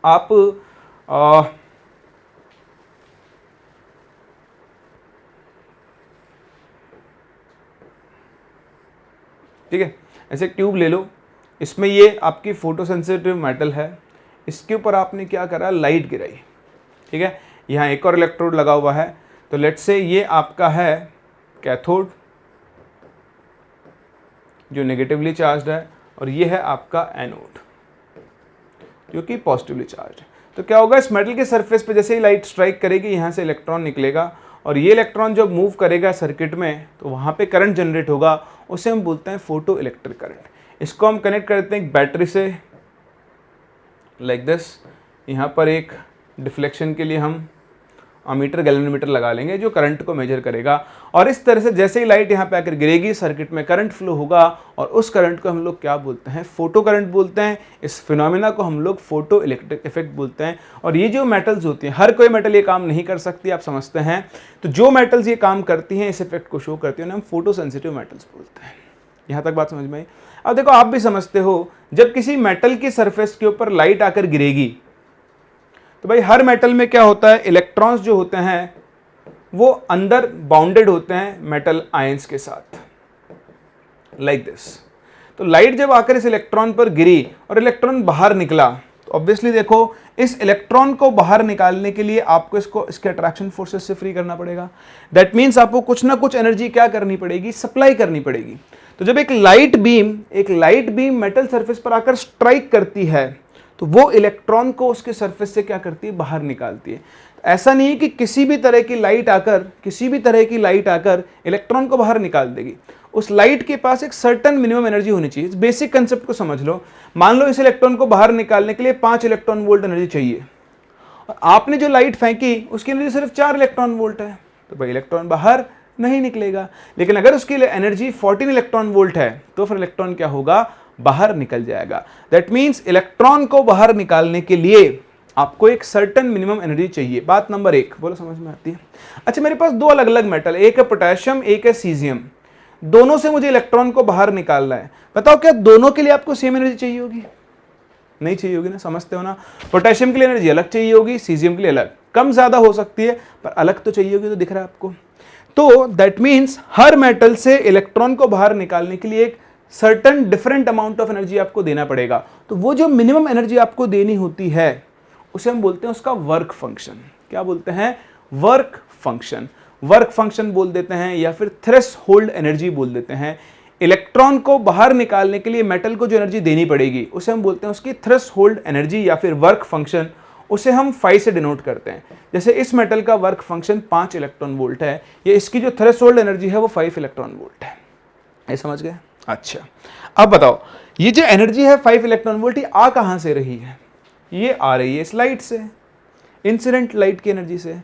आप ठीक है, ऐसे एक ट्यूब ले लो, इसमें ये आपकी फोटोसेंसिटिव मेटल है, इसके ऊपर आपने क्या करा, लाइट गिराई। ठीक है, यहाँ एक और इलेक्ट्रोड लगा हुआ है, तो लेट्स से ये आपका है कैथोड जो नेगेटिवली चार्ज है, और ये है आपका एनोड जो कि पॉजिटिवली चार्ज है। तो क्या होगा, इस मेटल के सरफेस पे जैसे ही लाइट स्ट्राइक करेगी, यहाँ से इलेक्ट्रॉन निकलेगा, और ये इलेक्ट्रॉन जब मूव करेगा सर्किट में तो वहाँ पे करंट जनरेट होगा, उसे हम बोलते हैं फोटो इलेक्ट्रिक करंट। इसको हम कनेक्ट करते हैं एक बैटरी से, लाइक दिस। यहाँ पर एक डिफ्लेक्शन के लिए हम अमीटर गैल्वेनोमीटर लगा लेंगे जो करंट को मेजर करेगा, और इस तरह से जैसे ही लाइट यहाँ पे आकर गिरेगी सर्किट में करंट फ्लो होगा, और उस करंट को हम लोग क्या बोलते हैं, फोटो करंट बोलते हैं। इस फिनोमिना को हम लोग फोटो इलेक्ट्रिक इफेक्ट बोलते हैं। और ये जो मेटल्स होती हैं, हर कोई मेटल ये काम नहीं कर सकती, आप समझते हैं। तो जो मेटल्स ये काम करती हैं, इस इफेक्ट को शो करती हैं, उन्हें हम फोटो सेंसिटिव मेटल्स बोलते हैं। यहाँ तक बात समझ में आई। अब देखो, आप भी समझते हो, जब किसी मेटल की सरफेस के ऊपर लाइट आकर गिरेगी तो भाई हर मेटल में क्या होता है, इलेक्ट्रॉन्स जो होते हैं वो अंदर बाउंडेड होते हैं मेटल आयंस के साथ, लाइक दिस। तो लाइट जब आकर इस इलेक्ट्रॉन पर गिरी और इलेक्ट्रॉन बाहर निकला, तो ऑब्वियसली देखो, इस इलेक्ट्रॉन को बाहर निकालने के लिए आपको इसको इसके अट्रैक्शन फोर्सेस से फ्री करना पड़ेगा। दैट मीन्स आपको कुछ ना कुछ एनर्जी क्या करनी पड़ेगी, सप्लाई करनी पड़ेगी। तो जब एक लाइट बीम मेटल सरफेस पर आकर स्ट्राइक करती है, तो वो इलेक्ट्रॉन को उसके सरफेस से क्या करती है, बाहर निकालती है। ऐसा नहीं है कि किसी भी तरह की लाइट आकर इलेक्ट्रॉन को बाहर निकाल देगी। उस लाइट के पास एक सर्टेन मिनिमम एनर्जी होनी चाहिए। इस बेसिक कंसेप्ट को समझ लो। मान लो इस इलेक्ट्रॉन को बाहर निकालने के लिए 5 इलेक्ट्रॉन वोल्ट एनर्जी चाहिए, और आपने जो लाइट फेंकी उसकी एनर्जी सिर्फ 4 इलेक्ट्रॉन वोल्ट है, तो भाई इलेक्ट्रॉन बाहर नहीं निकलेगा। लेकिन अगर उसकी एनर्जी 14 इलेक्ट्रॉन वोल्ट है, तो फिर इलेक्ट्रॉन क्या होगा, बाहर निकल जाएगा। दैट मीन्स इलेक्ट्रॉन को बाहर निकालने के लिए आपको एक सर्टेन मिनिमम एनर्जी चाहिए। बात नंबर 1, बोलो समझ में आती है। अच्छा, मेरे पास 2 अलग अलग मेटल, एक है पोटेशियम, एक है सीजियम, दोनों से मुझे इलेक्ट्रॉन को बाहर निकालना है। बताओ, क्या दोनों के लिए आपको सेम एनर्जी चाहिए होगी? नहीं चाहिए होगी ना, समझते हो ना। पोटेशियम के लिए एनर्जी अलग चाहिए होगी, सीजियम के लिए अलग, कम ज्यादा हो सकती है, पर अलग तो चाहिए होगी। तो दिख रहा है आपको। तो दैट मीन्स हर मेटल से इलेक्ट्रॉन को बाहर निकालने के लिए एक certain different amount of energy आपको देना पड़ेगा। तो वो जो मिनिमम एनर्जी आपको देनी होती है उसे हम बोलते हैं उसका वर्क फंक्शन। क्या बोलते हैं? Work function. वर्क फंक्शन बोल देते हैं या फिर थ्रेशोल्ड एनर्जी बोल देते हैं। इलेक्ट्रॉन को बाहर निकालने के लिए मेटल को जो एनर्जी देनी पड़ेगी उसे हम बोलते हैं उसकी थ्रेशोल्ड एनर्जी या फिर वर्क फंक्शन। उसे हम 5 से डिनोट करते हैं। जैसे इस मेटल का वर्क फंक्शन 5 इलेक्ट्रॉन वोल्ट है, ये इसकी जो थ्रेशोल्ड एनर्जी है वो 5 इलेक्ट्रॉन वोल्ट है। ये समझ गए? अच्छा, अब बताओ, ये जो एनर्जी है 5 इलेक्ट्रॉन वोल्ट, ये आ कहां से रही है? ये आ रही है इस लाइट से, इंसिडेंट लाइट की एनर्जी से।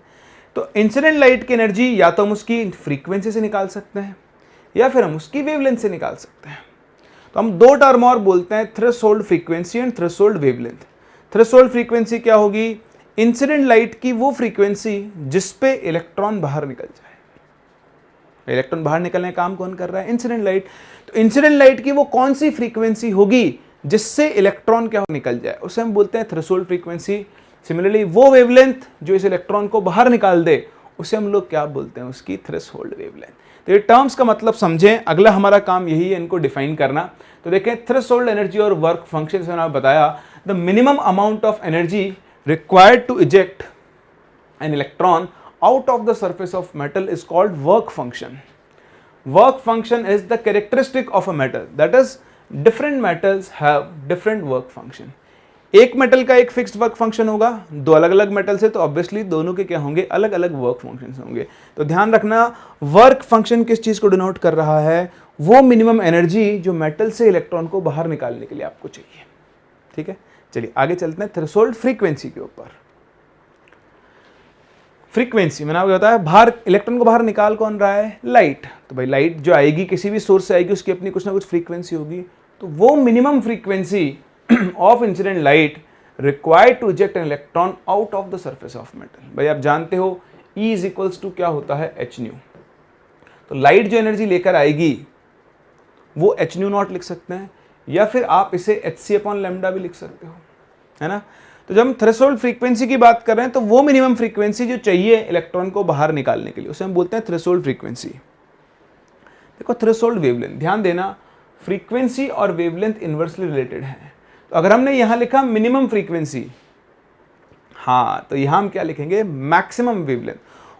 तो इंसिडेंट लाइट की एनर्जी या तो हम उसकी फ्रीक्वेंसी से निकाल सकते हैं या फिर हम उसकी वेवलेंथ से निकाल सकते हैं। तो हम 2 टर्म और बोलते हैं, threshold frequency and threshold wavelength. Threshold frequency क्या होगी? इंसिडेंट लाइट की वो फ्रीक्वेंसी जिस पे इलेक्ट्रॉन बाहर निकल जाए। इलेक्ट्रॉन बाहर निकलने का काम कौन कर रहा है? Incident light. तो इंसिडेंट लाइट की वो कौन सी फ्रीक्वेंसी होगी जिससे इलेक्ट्रॉन क्या निकल जाए, उसे हम बोलते हैं थ्रेशोल्ड फ्रीक्वेंसी। सिमिलरली वो वेवलेंथ जो इस इलेक्ट्रॉन को बाहर निकाल दे उसे हम लोग क्या बोलते हैं, उसकी थ्रेशोल्ड वेवलेंथ। तो ये टर्म्स का मतलब समझें, अगला हमारा काम यही है इनको डिफाइन करना। तो देखें थ्रेशोल्ड एनर्जी और वर्क फंक्शन से मैंने बताया, the minimum amount of energy required to eject an electron out of the surface of metal is called work function. Work function is the characteristic of a metal, that is different metals have different work function. एक metal का एक fixed work function होगा, दो अलग अलग metal से तो obviously दोनों के क्या होंगे, अलग अलग वर्क फंक्शंस होंगे। तो ध्यान रखना वर्क फंक्शन किस चीज को डिनोट कर रहा है, वो मिनिमम एनर्जी जो मेटल से इलेक्ट्रॉन को बाहर निकालने के लिए आपको चाहिए। ठीक है, चलिए आगे चलते हैं थ्रेशोल्ड फ्रीक्वेंसी के ऊपर। फ्रीक्वेंसी मैंने आपको बताया, बाहर इलेक्ट्रॉन को बाहर निकाल कौन रहा है, लाइट। तो भाई लाइट जो आएगी किसी भी सोर्स से आएगी, उसकी अपनी कुछ ना कुछ फ्रीक्वेंसी होगी। तो वो minimum frequency of incident light required to eject an electron out of the surface of metal. भाई आप जानते हो E इज इक्वल्स टू क्या होता है, एच न्यू। तो लाइट जो एनर्जी लेकर आएगी वो एच न्यू नॉट लिख सकते हैं, या फिर आप इसे एच सी अपॉन लैम्डा भी लिख सकते हो, है ना। तो जब हम थ्रेशोल्ड फ्रीक्वेंसी की बात कर रहे हैं तो वो मिनिमम फ्रीक्वेंसी जो चाहिए इलेक्ट्रॉन को बाहर निकालने के लिए उसे हम बोलते हैं थ्रेशोल्ड फ्रीक्वेंसी। देखो थ्रेशोल्ड वेवलेंथ, ध्यान देना फ्रीक्वेंसी और वेवलेंथ इनवर्सली रिलेटेड है। तो अगर हमने यहां लिखा मिनिमम फ्रीक्वेंसी, हाँ तो यहां हम क्या लिखेंगे, मैक्सिमम वेवलेंथ,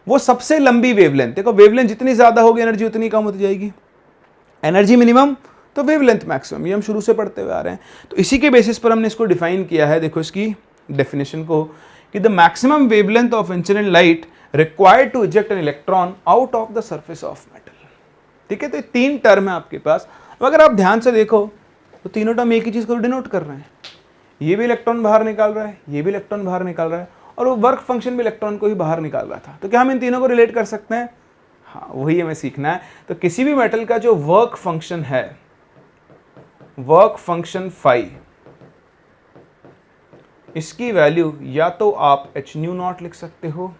वो सबसे लंबी वेवलेंथ। देखो वेवलेंथ जितनी ज्यादा होगी एनर्जी उतनी कम होती जाएगी, एनर्जी मिनिमम तो वेवलेंथ मैक्सिमम, ये हम शुरू से पढ़ते हुए आ रहे हैं। तो इसी के बेसिस पर हमने इसको डिफाइन किया है, देखो इसकी डेफिनेशन को, कि the maximum wavelength of incident light required to eject an electron out of the surface of metal. ठीक है, तो ये तीन टर्म है आपके पास। अगर आप ध्यान से देखो तो तीनों टर्म एक ही चीज को डिनोट कर रहे हैं, ये भी इलेक्ट्रॉन बाहर निकाल रहा है, ये भी इलेक्ट्रॉन बाहर निकाल रहा है, और वो वर्क फंक्शन भी इलेक्ट्रॉन को ही बाहर निकाल रहा था। तो क्या हम इन तीनों को रिलेट कर सकते हैं, हाँ वही हमें सीखना है। तो किसी भी मेटल का जो वर्क फंक्शन है, वर्क फंक्शन फाई, इसकी वैल्यू या तो आप एच न्यू नॉट लिख सकते हो,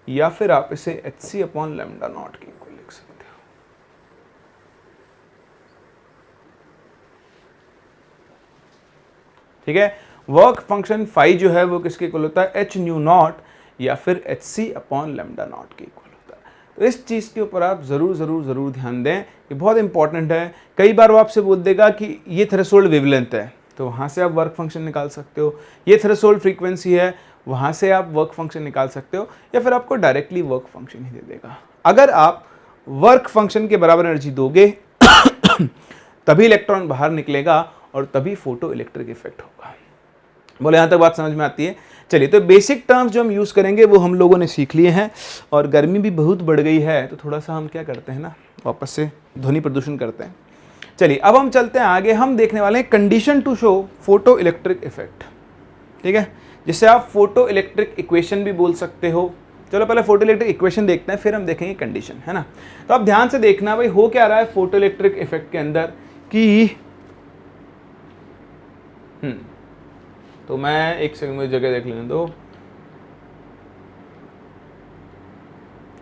या फिर आप इसे H C upon lambda naught के इक्वल लिख सकते हो। ठीक है, वर्क फंक्शन फाई जो है वो किसके इक्वल होता है, एच न्यू नॉट या फिर H C upon lambda naught के इक्वल होता है। तो इस चीज के ऊपर आप जरूर जरूर जरूर ध्यान दें, ये बहुत इंपॉर्टेंट है। कई बार वो आपसे बोल देगा कि ये थ्रेशोल्ड वेवलेंथ है, तो वहाँ से आप वर्क फंक्शन निकाल सकते हो, ये थ्रेशोल्ड फ्रीक्वेंसी है, वहाँ से आप वर्क फंक्शन निकाल सकते हो, या फिर आपको डायरेक्टली वर्क फंक्शन ही दे देगा। अगर आप वर्क फंक्शन के बराबर एनर्जी दोगे तभी इलेक्ट्रॉन बाहर निकलेगा और तभी फोटो इलेक्ट्रिक इफेक्ट होगा। बोले यहाँ तक बात समझ में आती है। चलिए, तो बेसिक टर्म्स जो हम यूज़ करेंगे वो हम लोगों ने सीख लिए हैं, और गर्मी भी बहुत बढ़ गई है तो थोड़ा सा हम क्या करते हैं ना, वापस से ध्वनि प्रदूषण करते हैं। चलिए अब हम चलते हैं आगे, हम देखने वाले हैं condition to show photo electric effect. ठीक है, जिसे आप फोटो इलेक्ट्रिक इक्वेशन भी बोल सकते हो। चलो पहले फोटो इलेक्ट्रिक इक्वेशन देखते हैं, फिर हम देखेंगे कंडीशन, है ना। तो आप ध्यान से देखना भाई हो क्या रहा है फोटो इलेक्ट्रिक इफेक्ट के अंदर कि तो मैं एक सेकंड में जगह देख लेने दो।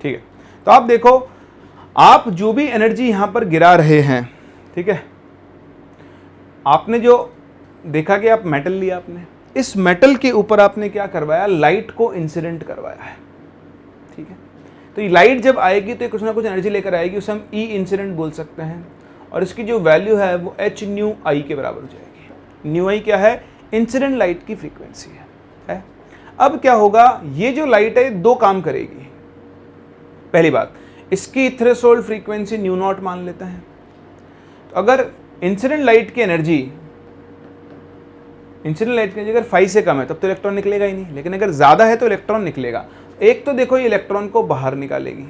ठीक है, तो आप देखो, आप जो भी एनर्जी यहां पर गिरा रहे हैं, ठीक है, आपने जो देखा कि आप मेटल लिया, आपने इस मेटल के ऊपर आपने क्या करवाया, लाइट को इंसिडेंट करवाया है। ठीक है, तो ये लाइट जब आएगी तो कुछ ना कुछ एनर्जी लेकर आएगी, उसे हम ई इंसिडेंट बोल सकते हैं, और इसकी जो वैल्यू है वो एच न्यू आई के बराबर हो जाएगी। न्यू आई क्या है, इंसिडेंट लाइट की फ्रीक्वेंसी है। अब क्या होगा, ये जो लाइट है दो काम करेगी। पहली बात, इसकी थ्रेशोल्ड फ्रीक्वेंसी न्यू नॉट मान लेते हैं। तो अगर इंसिडेंट लाइट की एनर्जी अगर 5 से कम है तब तो इलेक्ट्रॉन निकलेगा ही नहीं, लेकिन अगर ज्यादा है तो इलेक्ट्रॉन निकलेगा। एक तो देखो ये इलेक्ट्रॉन को बाहर निकालेगी,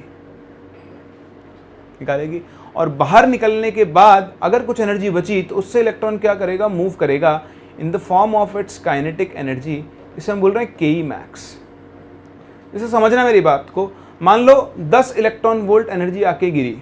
और बाहर निकलने के बाद अगर कुछ एनर्जी बची तो उससे इलेक्ट्रॉन क्या करेगा, मूव करेगा in the form of its kinetic energy, इसे हम बोल रहे हैं के मैक्स। इसे समझना मेरी बात को, मान लो 10 इलेक्ट्रॉन वोल्ट एनर्जी आके गिरी,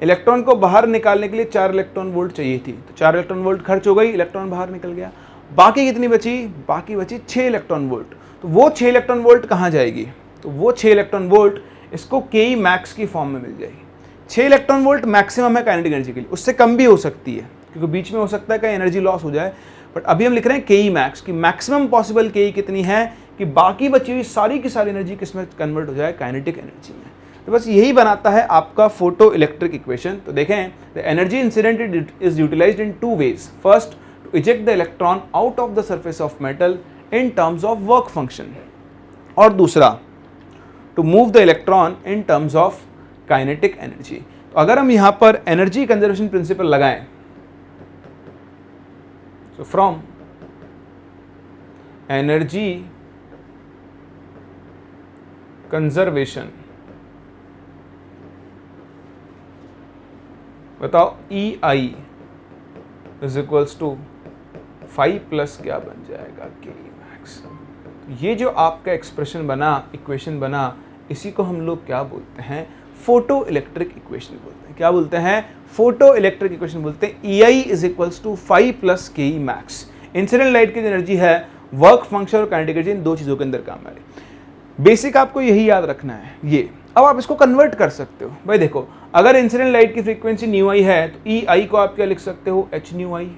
इलेक्ट्रॉन को बाहर निकालने के लिए 4 इलेक्ट्रॉन वोल्ट चाहिए थी, तो 4 इलेक्ट्रॉन वोल्ट खर्च हो गई, इलेक्ट्रॉन बाहर निकल गया। बाकी कितनी बची, बाकी बची 6 इलेक्ट्रॉन वोल्ट। तो वो 6 इलेक्ट्रॉन वोल्ट कहाँ जाएगी, तो वो 6 इलेक्ट्रॉन वोल्ट इसको के मैक्स की फॉर्म में मिल जाएगी। 6 इलेक्ट्रॉन वोल्ट मैक्सिमम है काइनेटिक एनर्जी के लिए, उससे कम भी हो सकती है, क्योंकि बीच में हो सकता है कहीं एनर्जी लॉस हो जाए, बट अभी हम लिख रहे हैं के ई मैक्स की मैक्सिमम पॉसिबल के ई कितनी है कि बाकी बची हुई सारी की सारी एनर्जी किसमें कन्वर्ट हो जाए, काइनेटिक एनर्जी में। तो बस यही बनाता है आपका फोटो इलेक्ट्रिक इक्वेशन। तो देखें, the energy incident is utilised in two ways. First, to eject the electron out of the surface of metal in terms of work function, और दूसरा to move the electron in terms of kinetic energy. तो अगर हम यहां पर energy conservation principle लगाएं, so from energy conservation, बताओ EI is equals to 5 plus क्या बन जाएगा, के मैक्स। ये जो आपका एक्सप्रेशन बना, इक्वेशन बना, इसी को हम लोग क्या बोलते हैं, फोटो इलेक्ट्रिक इक्वेशन बोलते हैं। क्या बोलते हैं, फोटो इलेक्ट्रिक इक्वेशन बोलते हैं। EI is equals to 5 plus K E max. Incident light की जो एनर्जी है, वर्क फंक्शन और काइनेटिक एनर्जी, इन दो चीज़ों के अंदर काम आ रही है। बेसिक आपको यही याद रखना है ये। अब आप इसको कन्वर्ट कर सकते हो। भाई देखो, अगर इंसिडेंट लाइट की फ्रीक्वेंसी न्यू आई है तो EI को आप क्या लिख सकते हो, एच न्यू आई।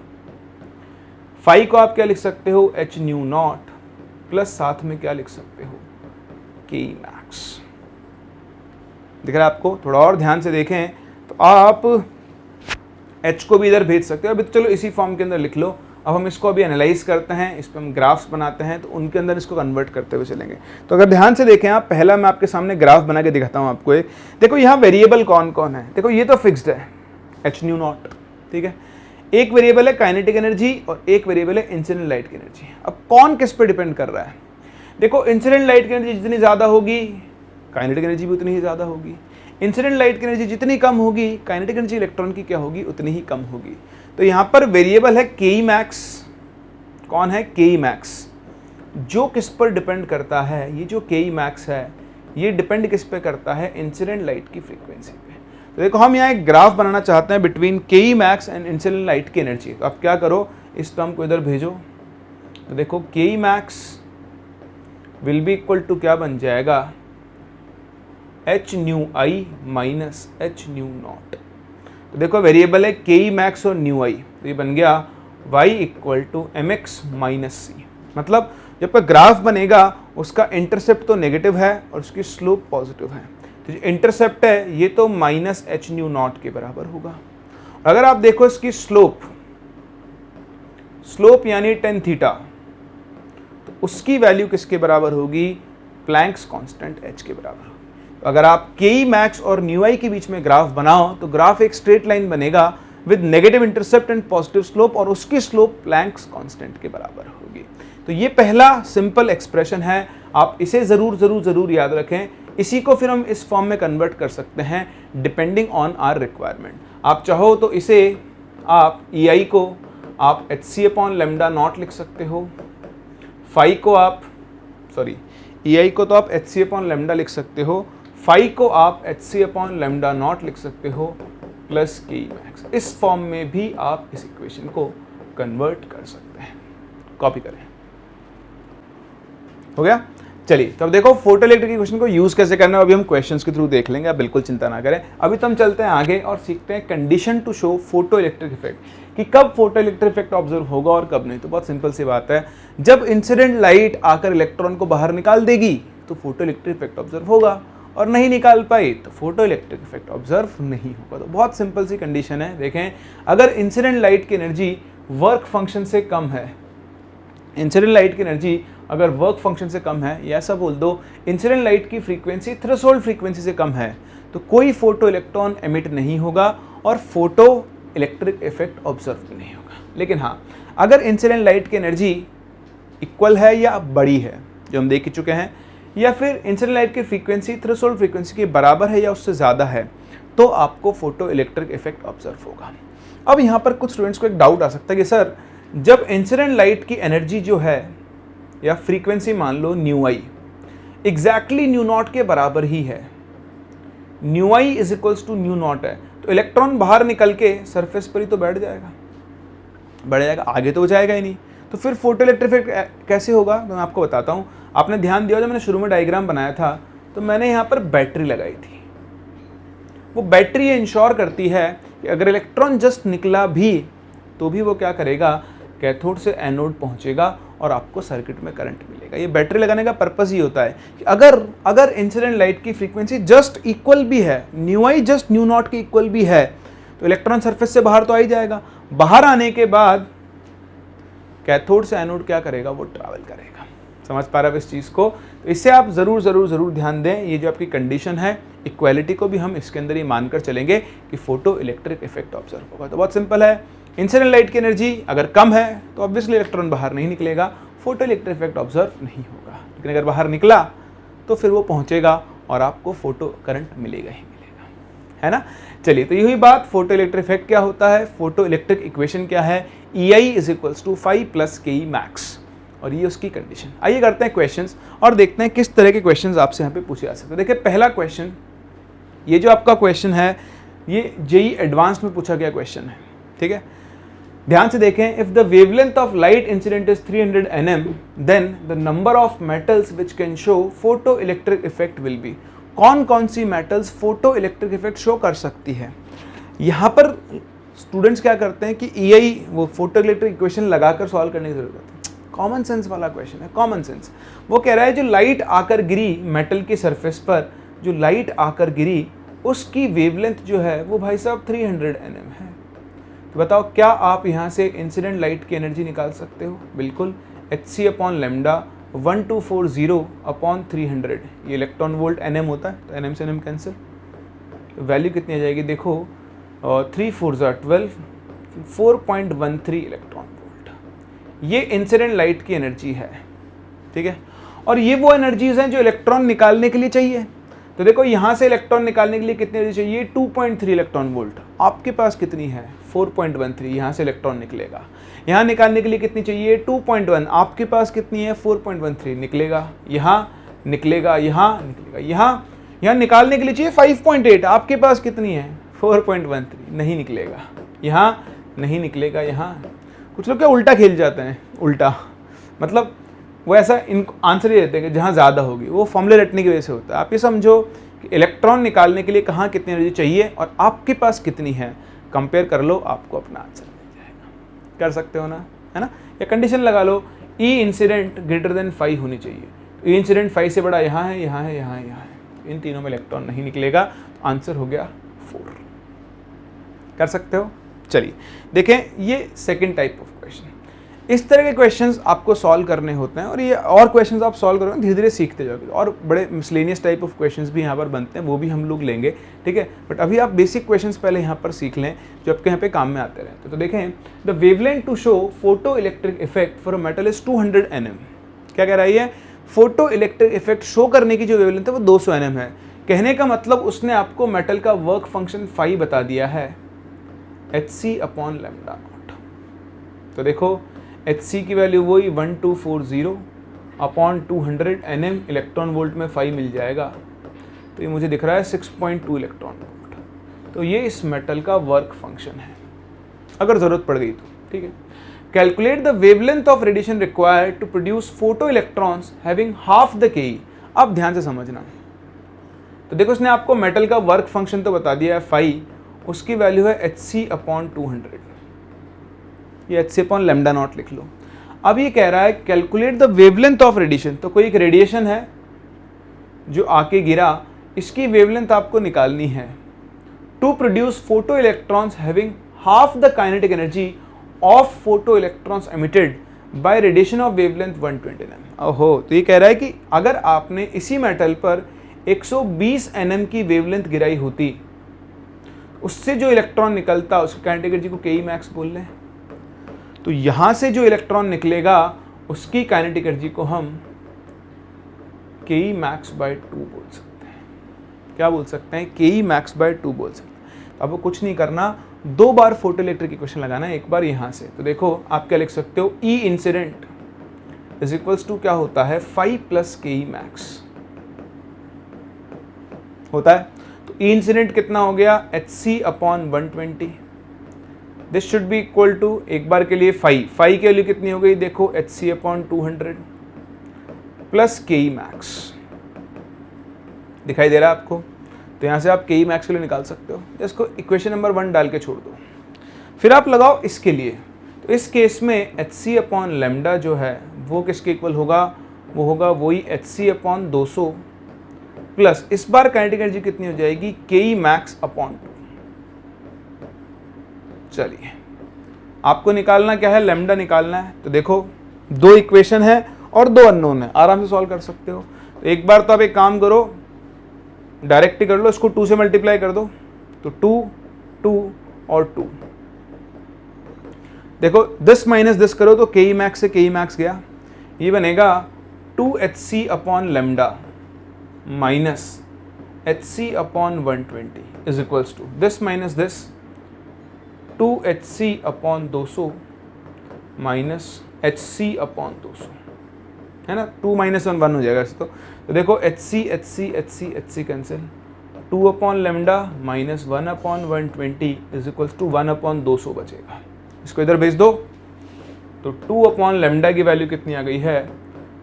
फाई को आप क्या लिख सकते हो, एच न्यू नॉट, प्लस साथ में क्या लिख सकते हो, के मैक्स। दिख रहा है आपको? थोड़ा और ध्यान से देखें तो आप h को भी इधर भेज सकते हो। अभी तो चलो इसी फॉर्म के अंदर लिख लो। अब हम इसको अभी एनालाइज करते हैं, इस पर हम ग्राफ्स बनाते हैं, तो उनके अंदर इसको कन्वर्ट करते हुए चलेंगे। तो अगर ध्यान से देखें आप, पहला मैं आपके सामने ग्राफ बना के दिखाता हूँ आपको एक। देखो यहाँ वेरिएबल कौन कौन है। देखो ये तो फिक्स्ड है, एच न्यू नॉट, ठीक है। एक वेरिएबल है काइनेटिक एनर्जी और एक वेरिएबल है इंसिडेंट लाइट की एनर्जी। अब कौन किस पे डिपेंड कर रहा है? देखो, इंसिडेंट लाइट की एनर्जी जितनी ज़्यादा होगी, काइनेटिक एनर्जी भी उतनी ही ज़्यादा होगी। इंसिडेंट लाइट की एनर्जी जितनी कम होगी, काइनेटिक एनर्जी इलेक्ट्रॉन की क्या होगी, उतनी ही कम होगी। तो यहाँ पर वेरिएबल है के ई मैक्स। कौन है? के ई मैक्स। जो किस पर डिपेंड करता है, ये जो के ई मैक्स है, ये डिपेंड किस पे करता है, इंसिडेंट लाइट की फ्रीक्वेंसी पे। तो देखो, हम यहाँ एक ग्राफ बनाना चाहते हैं बिटवीन के E max and incident light की एनर्जी। तो आप क्या करो, इस टर्म को इधर भेजो। तो देखो, K E max will be equal to क्या बन जाएगा, h nu i minus h nu naught. तो देखो, वेरिएबल है के ई मैक्स और न्यू आई, तो ये बन गया y equal to m x minus c. मतलब जब पर ग्राफ बनेगा उसका इंटरसेप्ट तो नेगेटिव है और उसकी स्लोप पॉजिटिव है। तो जो इंटरसेप्ट है ये तो माइनस एच न्यू नॉट के बराबर होगा। अगर आप देखो इसकी स्लोप यानी टेन थीटा, तो उसकी वैल्यू किसके बराबर होगी, प्लैंक्स कांस्टेंट h के बराबर होगी। तो अगर आप के ई मैक्स और न्यू आई के बीच में ग्राफ बनाओ तो ग्राफ एक स्ट्रेट लाइन बनेगा with negative intercept and positive slope, और उसकी स्लोप प्लैंक्स कांस्टेंट के बराबर होगी। तो ये पहला सिंपल एक्सप्रेशन है, आप इसे जरूर याद रखें। इसी को फिर हम इस फॉर्म में कन्वर्ट कर सकते हैं डिपेंडिंग ऑन आवर रिक्वायरमेंट। आप चाहो तो इसे आप EI को आप HC अपॉन लेमडा नॉट लिख सकते हो, फाई को आप EI को तो आप HC अपॉन लेमडा लिख सकते हो, फाई को आप HC अपॉन लेमडा नॉट लिख सकते हो, प्लस के ई मैक्स। इस फॉर्म में भी आप इस इक्वेशन को कन्वर्ट कर सकते हैं। कॉपी करें, हो गया। चलिए, तो अब देखो फोटो इलेक्ट्रिक इक्वेशन को यूज कैसे करना है, अभी हम क्वेश्चंस के थ्रू देख लेंगे, आप बिल्कुल चिंता ना करें। अभी तो हम चलते हैं आगे और सीखते हैं condition to show photo electric effect, कि कब फोटो इलेक्ट्रिक इफेक्ट ऑब्जर्व होगा और कब नहीं। तो बहुत सिंपल सी बात है, जब इंसिडेंट लाइट आकर इलेक्ट्रॉन को बाहर निकाल देगी तो फोटो इलेक्ट्रिक इफेक्ट ऑब्जर्व होगा, और नहीं निकाल पाई तो फोटो इलेक्ट्रिक इफेक्ट ऑब्जर्व नहीं होगा। तो बहुत सिंपल सी कंडीशन है। देखें, अगर इंसिडेंट लाइट की एनर्जी वर्क फंक्शन से कम है, इंसिडेंट लाइट की एनर्जी अगर वर्क फंक्शन से कम है, या ऐसा बोल दो इंसिडेंट लाइट की फ्रीक्वेंसी थ्रेशोल्ड फ्रीक्वेंसी से कम है, तो कोई फोटो इलेक्ट्रॉन एमिट नहीं होगा और फोटो इलेक्ट्रिक इफेक्ट ऑब्जर्व नहीं होगा। लेकिन हाँ, अगर इंसिडेंट लाइट की एनर्जी इक्वल है या बड़ी है, जो हम देख चुके हैं, या फिर इंसिडेंट लाइट की फ्रीक्वेंसी थ्रेशोल्ड फ्रीक्वेंसी के बराबर है या उससे ज़्यादा है, तो आपको फोटो इलेक्ट्रिक इफेक्ट ऑब्जर्व होगा। अब यहाँ पर कुछ स्टूडेंट्स को एक डाउट आ सकता है कि सर, जब इंसिडेंट लाइट की एनर्जी जो है या फ्रीक्वेंसी मान लो nu i exactly nu naught के बराबर ही है, nu i is equals to nu naught है, तो इलेक्ट्रॉन बाहर निकल के सरफेस पर ही तो बढ़ जाएगा, आगे तो जाएगा ही नहीं। तो फिर फोटो इलेक्ट्रिक इफेक्ट कैसे होगा, तो मैं आपको बताता हूँ। आपने ध्यान दिया, जब मैंने शुरू में डायग्राम बनाया था तो मैंने यहाँ पर बैटरी लगाई थी। वो बैटरी ये इंश्योर करती है कि अगर इलेक्ट्रॉन जस्ट निकला भी तो भी वो क्या करेगा, कैथोड से एनोड पहुंचेगा और आपको सर्किट में करंट मिलेगा। ये बैटरी लगाने का पर्पस ही होता है कि अगर इंसिडेंट लाइट की फ्रीक्वेंसी जस्ट इक्वल भी है, nu I just new naught के इक्वल भी है, तो इलेक्ट्रॉन सरफेस से बाहर तो आ ही जाएगा। बाहर आने के बाद कैथोड से एनोड क्या करेगा, वो ट्रैवल करेगा। समझ पा रहे हो इस चीज़ को? तो इससे आप जरूर ध्यान दें। ये जो आपकी कंडीशन है, इक्वालिटी को भी हम इसके अंदर ही मानकर चलेंगे कि फोटो इलेक्ट्रिक इफेक्ट ऑब्जर्व होगा। तो बहुत सिंपल है, इंसिडेंट लाइट की एनर्जी अगर कम है तो ऑब्वियसली इलेक्ट्रॉन बाहर नहीं निकलेगा, फोटो इलेक्ट्रिक इफेक्ट ऑब्जर्व नहीं होगा। लेकिन अगर बाहर निकला तो फिर वो पहुंचेगा और आपको फोटो करंट मिलेगा ही मिलेगा, है ना। चलिए, तो यही बात, फोटो इलेक्ट्रिक इफेक्ट क्या होता है, फोटो इलेक्ट्रिक इक्वेशन क्या है, EI = 5 + KE max, और ये उसकी कंडीशन। आइए करते हैं क्वेश्चंस और देखते हैं किस तरह के क्वेश्चंस आपसे यहाँ पे पूछे जा सकते हैं। देखिए पहला क्वेश्चन, ये जो आपका क्वेश्चन है ये JEE एडवांस में पूछा गया क्वेश्चन है, ठीक है। ध्यान से देखें, if the wavelength of light incident is 300 nm, then the number of metals which can show photo electric effect will be. कौन कौन सी metals photo electric effect show कर सकती है। यहाँ पर स्टूडेंट्स क्या करते हैं कि EI वो फोटो इलेक्ट्रिक इक्वेशन लगाकर सॉल्व करने की जरूरत है। कॉमन सेंस वाला क्वेश्चन है, कॉमन सेंस। वो कह रहा है जो लाइट आकर गिरी मेटल की सरफेस पर, जो लाइट आकर गिरी उसकी वेवलेंथ जो है वो भाई साहब 300 nm है। तो बताओ क्या आप यहाँ से इंसिडेंट लाइट की एनर्जी निकाल सकते हो? बिल्कुल, hc/λ 1240/300, ये इलेक्ट्रॉन वोल्ट nm होता है, तो nm से nm कैंसिल, तो वैल्यू कितनी आ जाएगी देखो, 3 4 12, 4.13 इलेक्ट्रॉन वोल्ट। ये इंसिडेंट लाइट की एनर्जी है, ठीक है। और ये वो एनर्जीज हैं जो इलेक्ट्रॉन निकालने के लिए चाहिए। तो देखो यहाँ से इलेक्ट्रॉन निकालने के लिए कितनी एनर्जी चाहिए, 2.3 इलेक्ट्रॉन वोल्ट। आपके पास कितनी है, 4.13, यहाँ से इलेक्ट्रॉन निकलेगा। यहाँ निकालने के लिए कितनी चाहिए, 2.1, आपके पास कितनी है, 4.13, निकलेगा। यहाँ निकलेगा, यहाँ निकलेगा, यहाँ निकालने के लिए चाहिए 5.8, आपके पास कितनी है, 4.13, नहीं निकलेगा। यहाँ नहीं निकलेगा। यहाँ कुछ लोग क्या उल्टा खेल जाते हैं, उल्टा मतलब वो ऐसा इनको आंसर ही देते हैं कि जहाँ ज़्यादा होगी, वो फॉर्मूले रटने की वजह से होता है। आप ये समझो कि इलेक्ट्रॉन निकालने के लिए कहाँ कितनी एनर्जी चाहिए और आपके पास कितनी है, कंपेयर कर लो, आपको अपना आंसर मिल जाएगा। कर सकते हो ना, है ना। या कंडीशन लगा लो, E इंसिडेंट > 5 होनी चाहिए। E इंसिडेंट 5 से बड़ा यहाँ है, यहाँ है, यहाँ है, यहाँ है, इन तीनों में इलेक्ट्रॉन नहीं निकलेगा, तो आंसर हो गया 4। कर सकते हो। चलिए देखें, ये सेकेंड टाइप ऑफ क्वेश्चन। इस तरह के क्वेश्चंस आपको सॉल्व करने होते हैं और ये और क्वेश्चंस आप सॉल्व करोगे धीरे धीरे सीखते जाओगे। और बड़े मिसलेनियस टाइप ऑफ क्वेश्चंस भी यहाँ पर बनते हैं, वो भी हम लोग लेंगे, ठीक है। बट अभी आप बेसिक क्वेश्चंस पहले यहाँ पर सीख लें जो आपके यहाँ पे काम में आते रहते हैं। तो देखें, the wavelength to show photo electric effect for a metal is 200 nm। क्या कह रहा है ये, फोटो इलेक्ट्रिक इफेक्ट शो करने की जो वेवलेंथ है वो 200 nm है। कहने का मतलब उसने आपको मेटल का वर्क फंक्शन फाई बता दिया है, hc/λ0। तो देखो hc की वैल्यू वही 1240/200 nm, इलेक्ट्रॉन वोल्ट में 5 मिल जाएगा, तो ये मुझे दिख रहा है 6.2 इलेक्ट्रॉन वोल्ट। तो ये इस मेटल का वर्क फंक्शन है, अगर ज़रूरत पड़ गई तो, ठीक है। Calculate the wavelength of radiation required to produce photo electrons having half the KE। अब ध्यान से समझना, तो देखो उसने आपको मेटल का वर्क फंक्शन तो बता दिया है 5, उसकी वैल्यू है hc/200, ये hc/λ0 लिख लो। अब ये कह रहा है calculate the wavelength of radiation, तो कोई एक रेडिएशन है जो आके गिरा, इसकी वेवलेंथ आपको निकालनी है to produce photo electrons having half the kinetic energy of photo electrons emitted by radiation of wavelength 120 nm। ओहो, तो ये कह रहा है कि अगर आपने इसी मेटल पर 120 nm की वेवलेंथ गिराई होती, उससे जो इलेक्ट्रॉन निकलता उसकी काइनेटिक एनर्जी को KE max बोल लें। तो यहाँ से जो इलेक्ट्रॉन निकलेगा उसकी काइनेटिक एनर्जी को हम KE max/2 बोल सकते हैं। क्या बोल सकते हैं, KE max/2 बोल सकते हैं। तो आपको कुछ नहीं करना, 2 बार फोटो इलेक्ट्रिक इक्वेशन लगाना है, एक बार यहाँ से। तो देखो आप क्या लिख सकते हो, E इंसिडेंट = क्या होता है, 5 + KE max होता है। तो E इंसिडेंट कितना हो गया, hc/120। This should be equal to, एक बार के लिए 5 के लिए कितनी हो गई देखो, hc/200 प्लस KE max। दिखाई दे रहा है आपको? तो यहाँ से आप KE max के लिए निकाल सकते हो। इसको इक्वेशन नंबर 1 डाल के छोड़ दो। फिर आप लगाओ इसके लिए, तो इस केस में एच सी अपॉन लेमडा जो है वो किसके इक्वल होगा, वो होगा वही एच सी अपॉन 200 प्लस इस बार काइनेटिक एनर्जी कितनी हो जाएगी, के ई मैक्स अपॉन 2। चलिए आपको निकालना क्या है, लेमडा निकालना है। तो देखो दो इक्वेशन है और दो अननोन है, आराम से सॉल्व कर सकते हो। तो एक बार तो आप एक काम करो, डायरेक्ट ही कर लो, इसको 2 से मल्टीप्लाई कर दो, तो 2 2 और 2। देखो दिस माइनस दिस करो तो के ई मैक्स से के ई मैक्स गया, ये बनेगा 2hc upon lambda minus hc upon 120 is equals to this minus this 2hc upon 200 minus hc upon 200, है ना। 2 माइनस 1 1 हो जाएगा इसे तो देखो hc cancel, 2 upon lambda minus 1 upon 120 is equals to 1 upon 200 बचेगा। इसको इधर भेज दो तो 2 अपॉन लेमडा की वैल्यू कितनी आ गई है,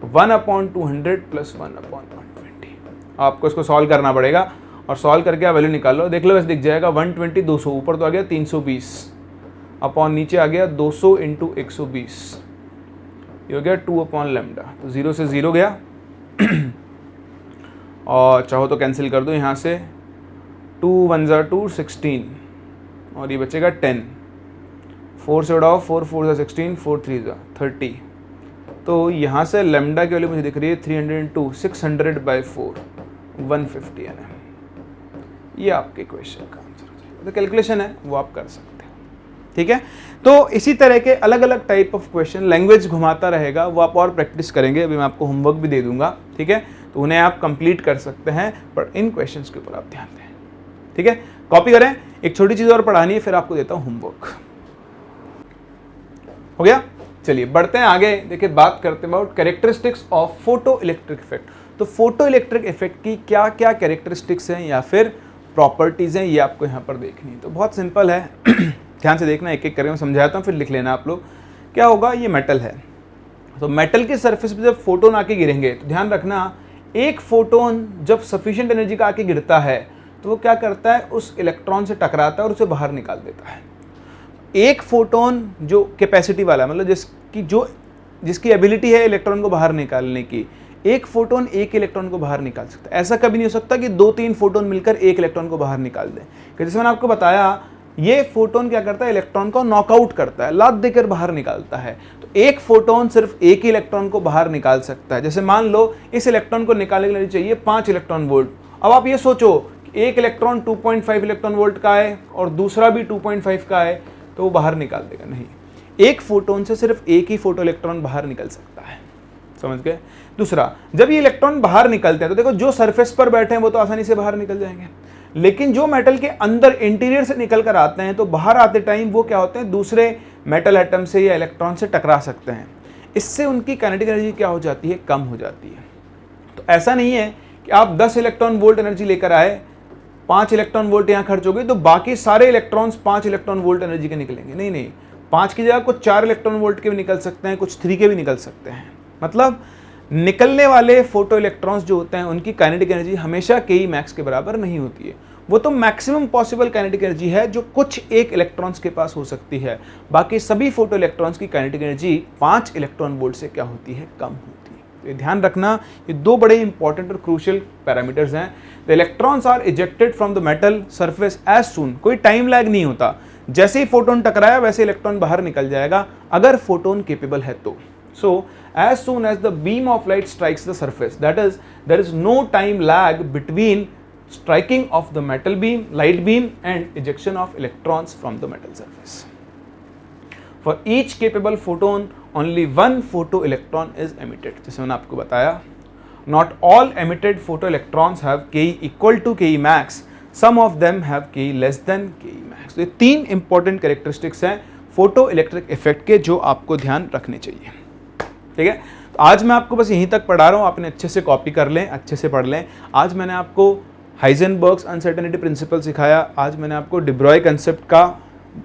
1 अपॉन 200 प्लस 1 अपॉन 120। आपको इसको सॉल्व करना पड़ेगा और सॉल्व करके आप वैल्यू निकाल लो, देख लो बस दिख जाएगा 120 200, ऊपर तो आ गया 320 अपॉन नीचे आ गया 200 इंटू 120, ये हो गया 2 अपॉन लेमडा। तो 0 से 0 गया और चाहो तो कैंसिल कर दो यहाँ से, 2 1 जा 2 16 और ये बचेगा 10, 4 से उड़ाओ 4 4 जा 16, 4 3 जा 30। तो यहाँ से लेमडा की वैल्यू मुझे दिख रही है 302 600/4 150 nm। ये आपके क्वेश्चन का आंसर हो जाएगा। तो कैलकुलेशन है वो आप कर सकते हैं, ठीक है। तो इसी तरह के अलग अलग टाइप ऑफ क्वेश्चन लैंग्वेज घुमाता रहेगा, वो आप और प्रैक्टिस करेंगे। अभी मैं आपको होमवर्क भी दे दूंगा, ठीक है, तो उन्हें आप कंप्लीट कर सकते हैं, पर इन क्वेश्चंस के ऊपर आप ध्यान दें, ठीक है। कॉपी करें, एक छोटी चीज़ और पढ़ानी है, फिर आपको देता हूँ होमवर्क। हो गया, चलिए बढ़ते हैं आगे। देखिए बात करते हैं about characteristics of photo electric effect. तो फोटो इलेक्ट्रिक इफेक्ट की क्या क्या कैरेक्टरिस्टिक्स हैं या फिर प्रॉपर्टीज़ हैं, ये आपको यहाँ पर देखनी है। तो बहुत सिंपल है ध्यान से देखना, एक एक करके मैं समझाता हूँ, फिर लिख लेना आप लोग। क्या होगा, ये मेटल है, तो मेटल के सरफेस पे जब फोटोन आके गिरेंगे तो ध्यान रखना, एक फोटोन जब सफिशिएंट एनर्जी का आके गिरता है तो वो क्या करता है, उस इलेक्ट्रॉन से टकराता है और उसे बाहर निकाल देता है। एक फोटोन जो कैपेसिटी वाला है, मतलब जिसकी एबिलिटी है इलेक्ट्रॉन को बाहर निकालने की, एक फोटोन एक इलेक्ट्रॉन को बाहर निकाल सकता है। ऐसा कभी नहीं हो सकता कि 2-3 फोटोन मिलकर एक इलेक्ट्रॉन को बाहर निकाल दें। जैसे मैंने आपको बताया, ये फोटोन क्या करता है, इलेक्ट्रॉन को नॉकआउट करता है, लात देकर बाहर निकालता है। तो एक फोटोन सिर्फ एक ही इलेक्ट्रॉन को बाहर निकाल सकता है। जैसे मान लो इस इलेक्ट्रॉन को निकालने के लिए चाहिए 5 इलेक्ट्रॉन वोल्ट। अब आप ये सोचो कि एक इलेक्ट्रॉन 2.5 इलेक्ट्रॉन वोल्ट का है और दूसरा भी 2.5 का है, तो वो बाहर निकाल देगा नहीं। एक फोटोन से सिर्फ एक ही फोटो इलेक्ट्रॉन बाहर निकल सकता है, समझ गए। दूसरा, जब ये इलेक्ट्रॉन बाहर निकलते हैं तो देखो जो सरफेस पर बैठे हैं वो तो आसानी से बाहर निकल जाएंगे, लेकिन जो मेटल के अंदर इंटीरियर से निकल कर आते हैं तो बाहर आते टाइम वो क्या होते हैं, दूसरे मेटल एटम से या इलेक्ट्रॉन से टकरा सकते हैं। इससे उनकी काइनेटिक एनर्जी क्या हो जाती है, कम हो जाती है। तो ऐसा नहीं है कि आप 10 इलेक्ट्रॉन वोल्ट एनर्जी लेकर आए, 5 इलेक्ट्रॉन वोल्ट यहाँ खर्च हो गई तो बाकी सारे इलेक्ट्रॉन्स 5 इलेक्ट्रॉन वोल्ट एनर्जी के निकलेंगे। नहीं नहीं, 5 की जगह कुछ 4 इलेक्ट्रॉन वोल्ट के भी निकल सकते हैं, कुछ 3 के भी निकल सकते हैं। मतलब निकलने वाले फोटो इलेक्ट्रॉन्स जो होते हैं उनकी काइनेटिक एनर्जी हमेशा के मैक्स के बराबर नहीं होती है। वो तो मैक्सिमम पॉसिबल काइनेटिक एनर्जी है जो कुछ एक इलेक्ट्रॉन्स के पास हो सकती है। बाकी सभी फोटो इलेक्ट्रॉन्स की काइनेटिक एनर्जी 5 इलेक्ट्रॉन वोल्ट से क्या होती है, कम होती है। तो ये ध्यान रखना, ये दो बड़े इंपॉर्टेंट और क्रूशियल पैरामीटर्स हैं। The electrons are ejected from the metal surface as soon, कोई टाइम लैग नहीं होता, जैसे ही फोटोन टकराया वैसे इलेक्ट्रॉन बाहर निकल जाएगा अगर फोटोन केपेबल है तो। So as soon as the beam of light strikes the surface, that is, there is no time lag between striking of the metal beam, light beam and ejection of electrons from the metal surface. For each capable photon, only one photoelectron is emitted. जैसे मैंने आपको बताया, not all emitted photoelectrons have Ke equal to Ke max. Some of them have Ke less than Ke max. तो ये 3 important characteristics हैं photo electric effect के जो आपको ध्यान रखने चाहिए, ठीक है। तो आज मैं आपको बस यहीं तक पढ़ा रहा हूँ, आपने अच्छे से कॉपी कर लें, अच्छे से पढ़ लें। आज मैंने आपको हाइजेनबर्ग्स अनसर्टेनिटी प्रिंसिपल सिखाया, आज मैंने आपको डिब्रॉय कंसेप्ट का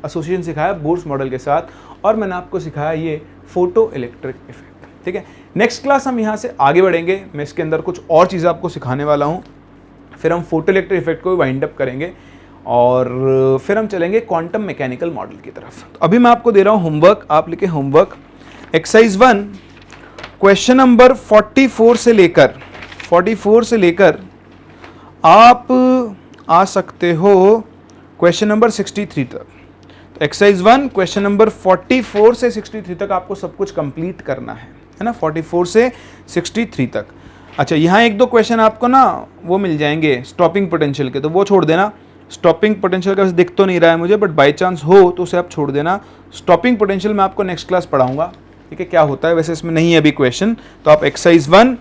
एसोसिएशन सिखाया बोर्स मॉडल के साथ, और मैंने आपको सिखाया ये फोटो इलेक्ट्रिक इफेक्ट, ठीक है। नेक्स्ट क्लास हम यहाँ से आगे बढ़ेंगे, मैं इसके अंदर कुछ और चीज़ें आपको सिखाने वाला हूँ, फिर हम फोटो इलेक्ट्रिक इफेक्ट को वाइंड अप करेंगे और फिर हम चलेंगे क्वांटम मैकेनिकल मॉडल की तरफ। तो अभी मैं आपको दे रहा हूँ होमवर्क, आप लिखे होमवर्क एक्सरसाइज 1 क्वेश्चन नंबर 44 से लेकर आप आ सकते हो क्वेश्चन नंबर 63 तक। एक्सरसाइज 1 क्वेश्चन नंबर 44 से 63 तक आपको सब कुछ कंप्लीट करना है ना, 44 से 63 तक। अच्छा, यहाँ एक दो क्वेश्चन आपको ना वो मिल जाएंगे स्टॉपिंग पोटेंशियल के, तो वो छोड़ देना। स्टॉपिंग पोटेंशियल का दिख तो नहीं रहा है मुझे, बट बाई चांस हो तो उसे आप छोड़ देना। स्टॉपिंग पोटेंशियल मैं आपको नेक्स्ट क्लास पढ़ाऊंगा, ठीक है, क्या होता है। वैसे इसमें नहीं है अभी क्वेश्चन, तो आप एक्सरसाइज 1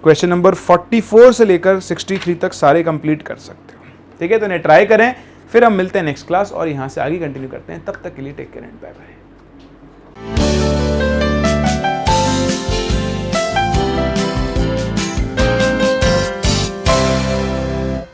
क्वेश्चन नंबर 44 से लेकर 63 तक सारे कंप्लीट कर सकते हो, ठीक है। तो इन्हें ट्राई करें, फिर हम मिलते हैं नेक्स्ट क्लास और यहाँ से आगे कंटिन्यू करते हैं। तब तक के लिए take care and bye bye.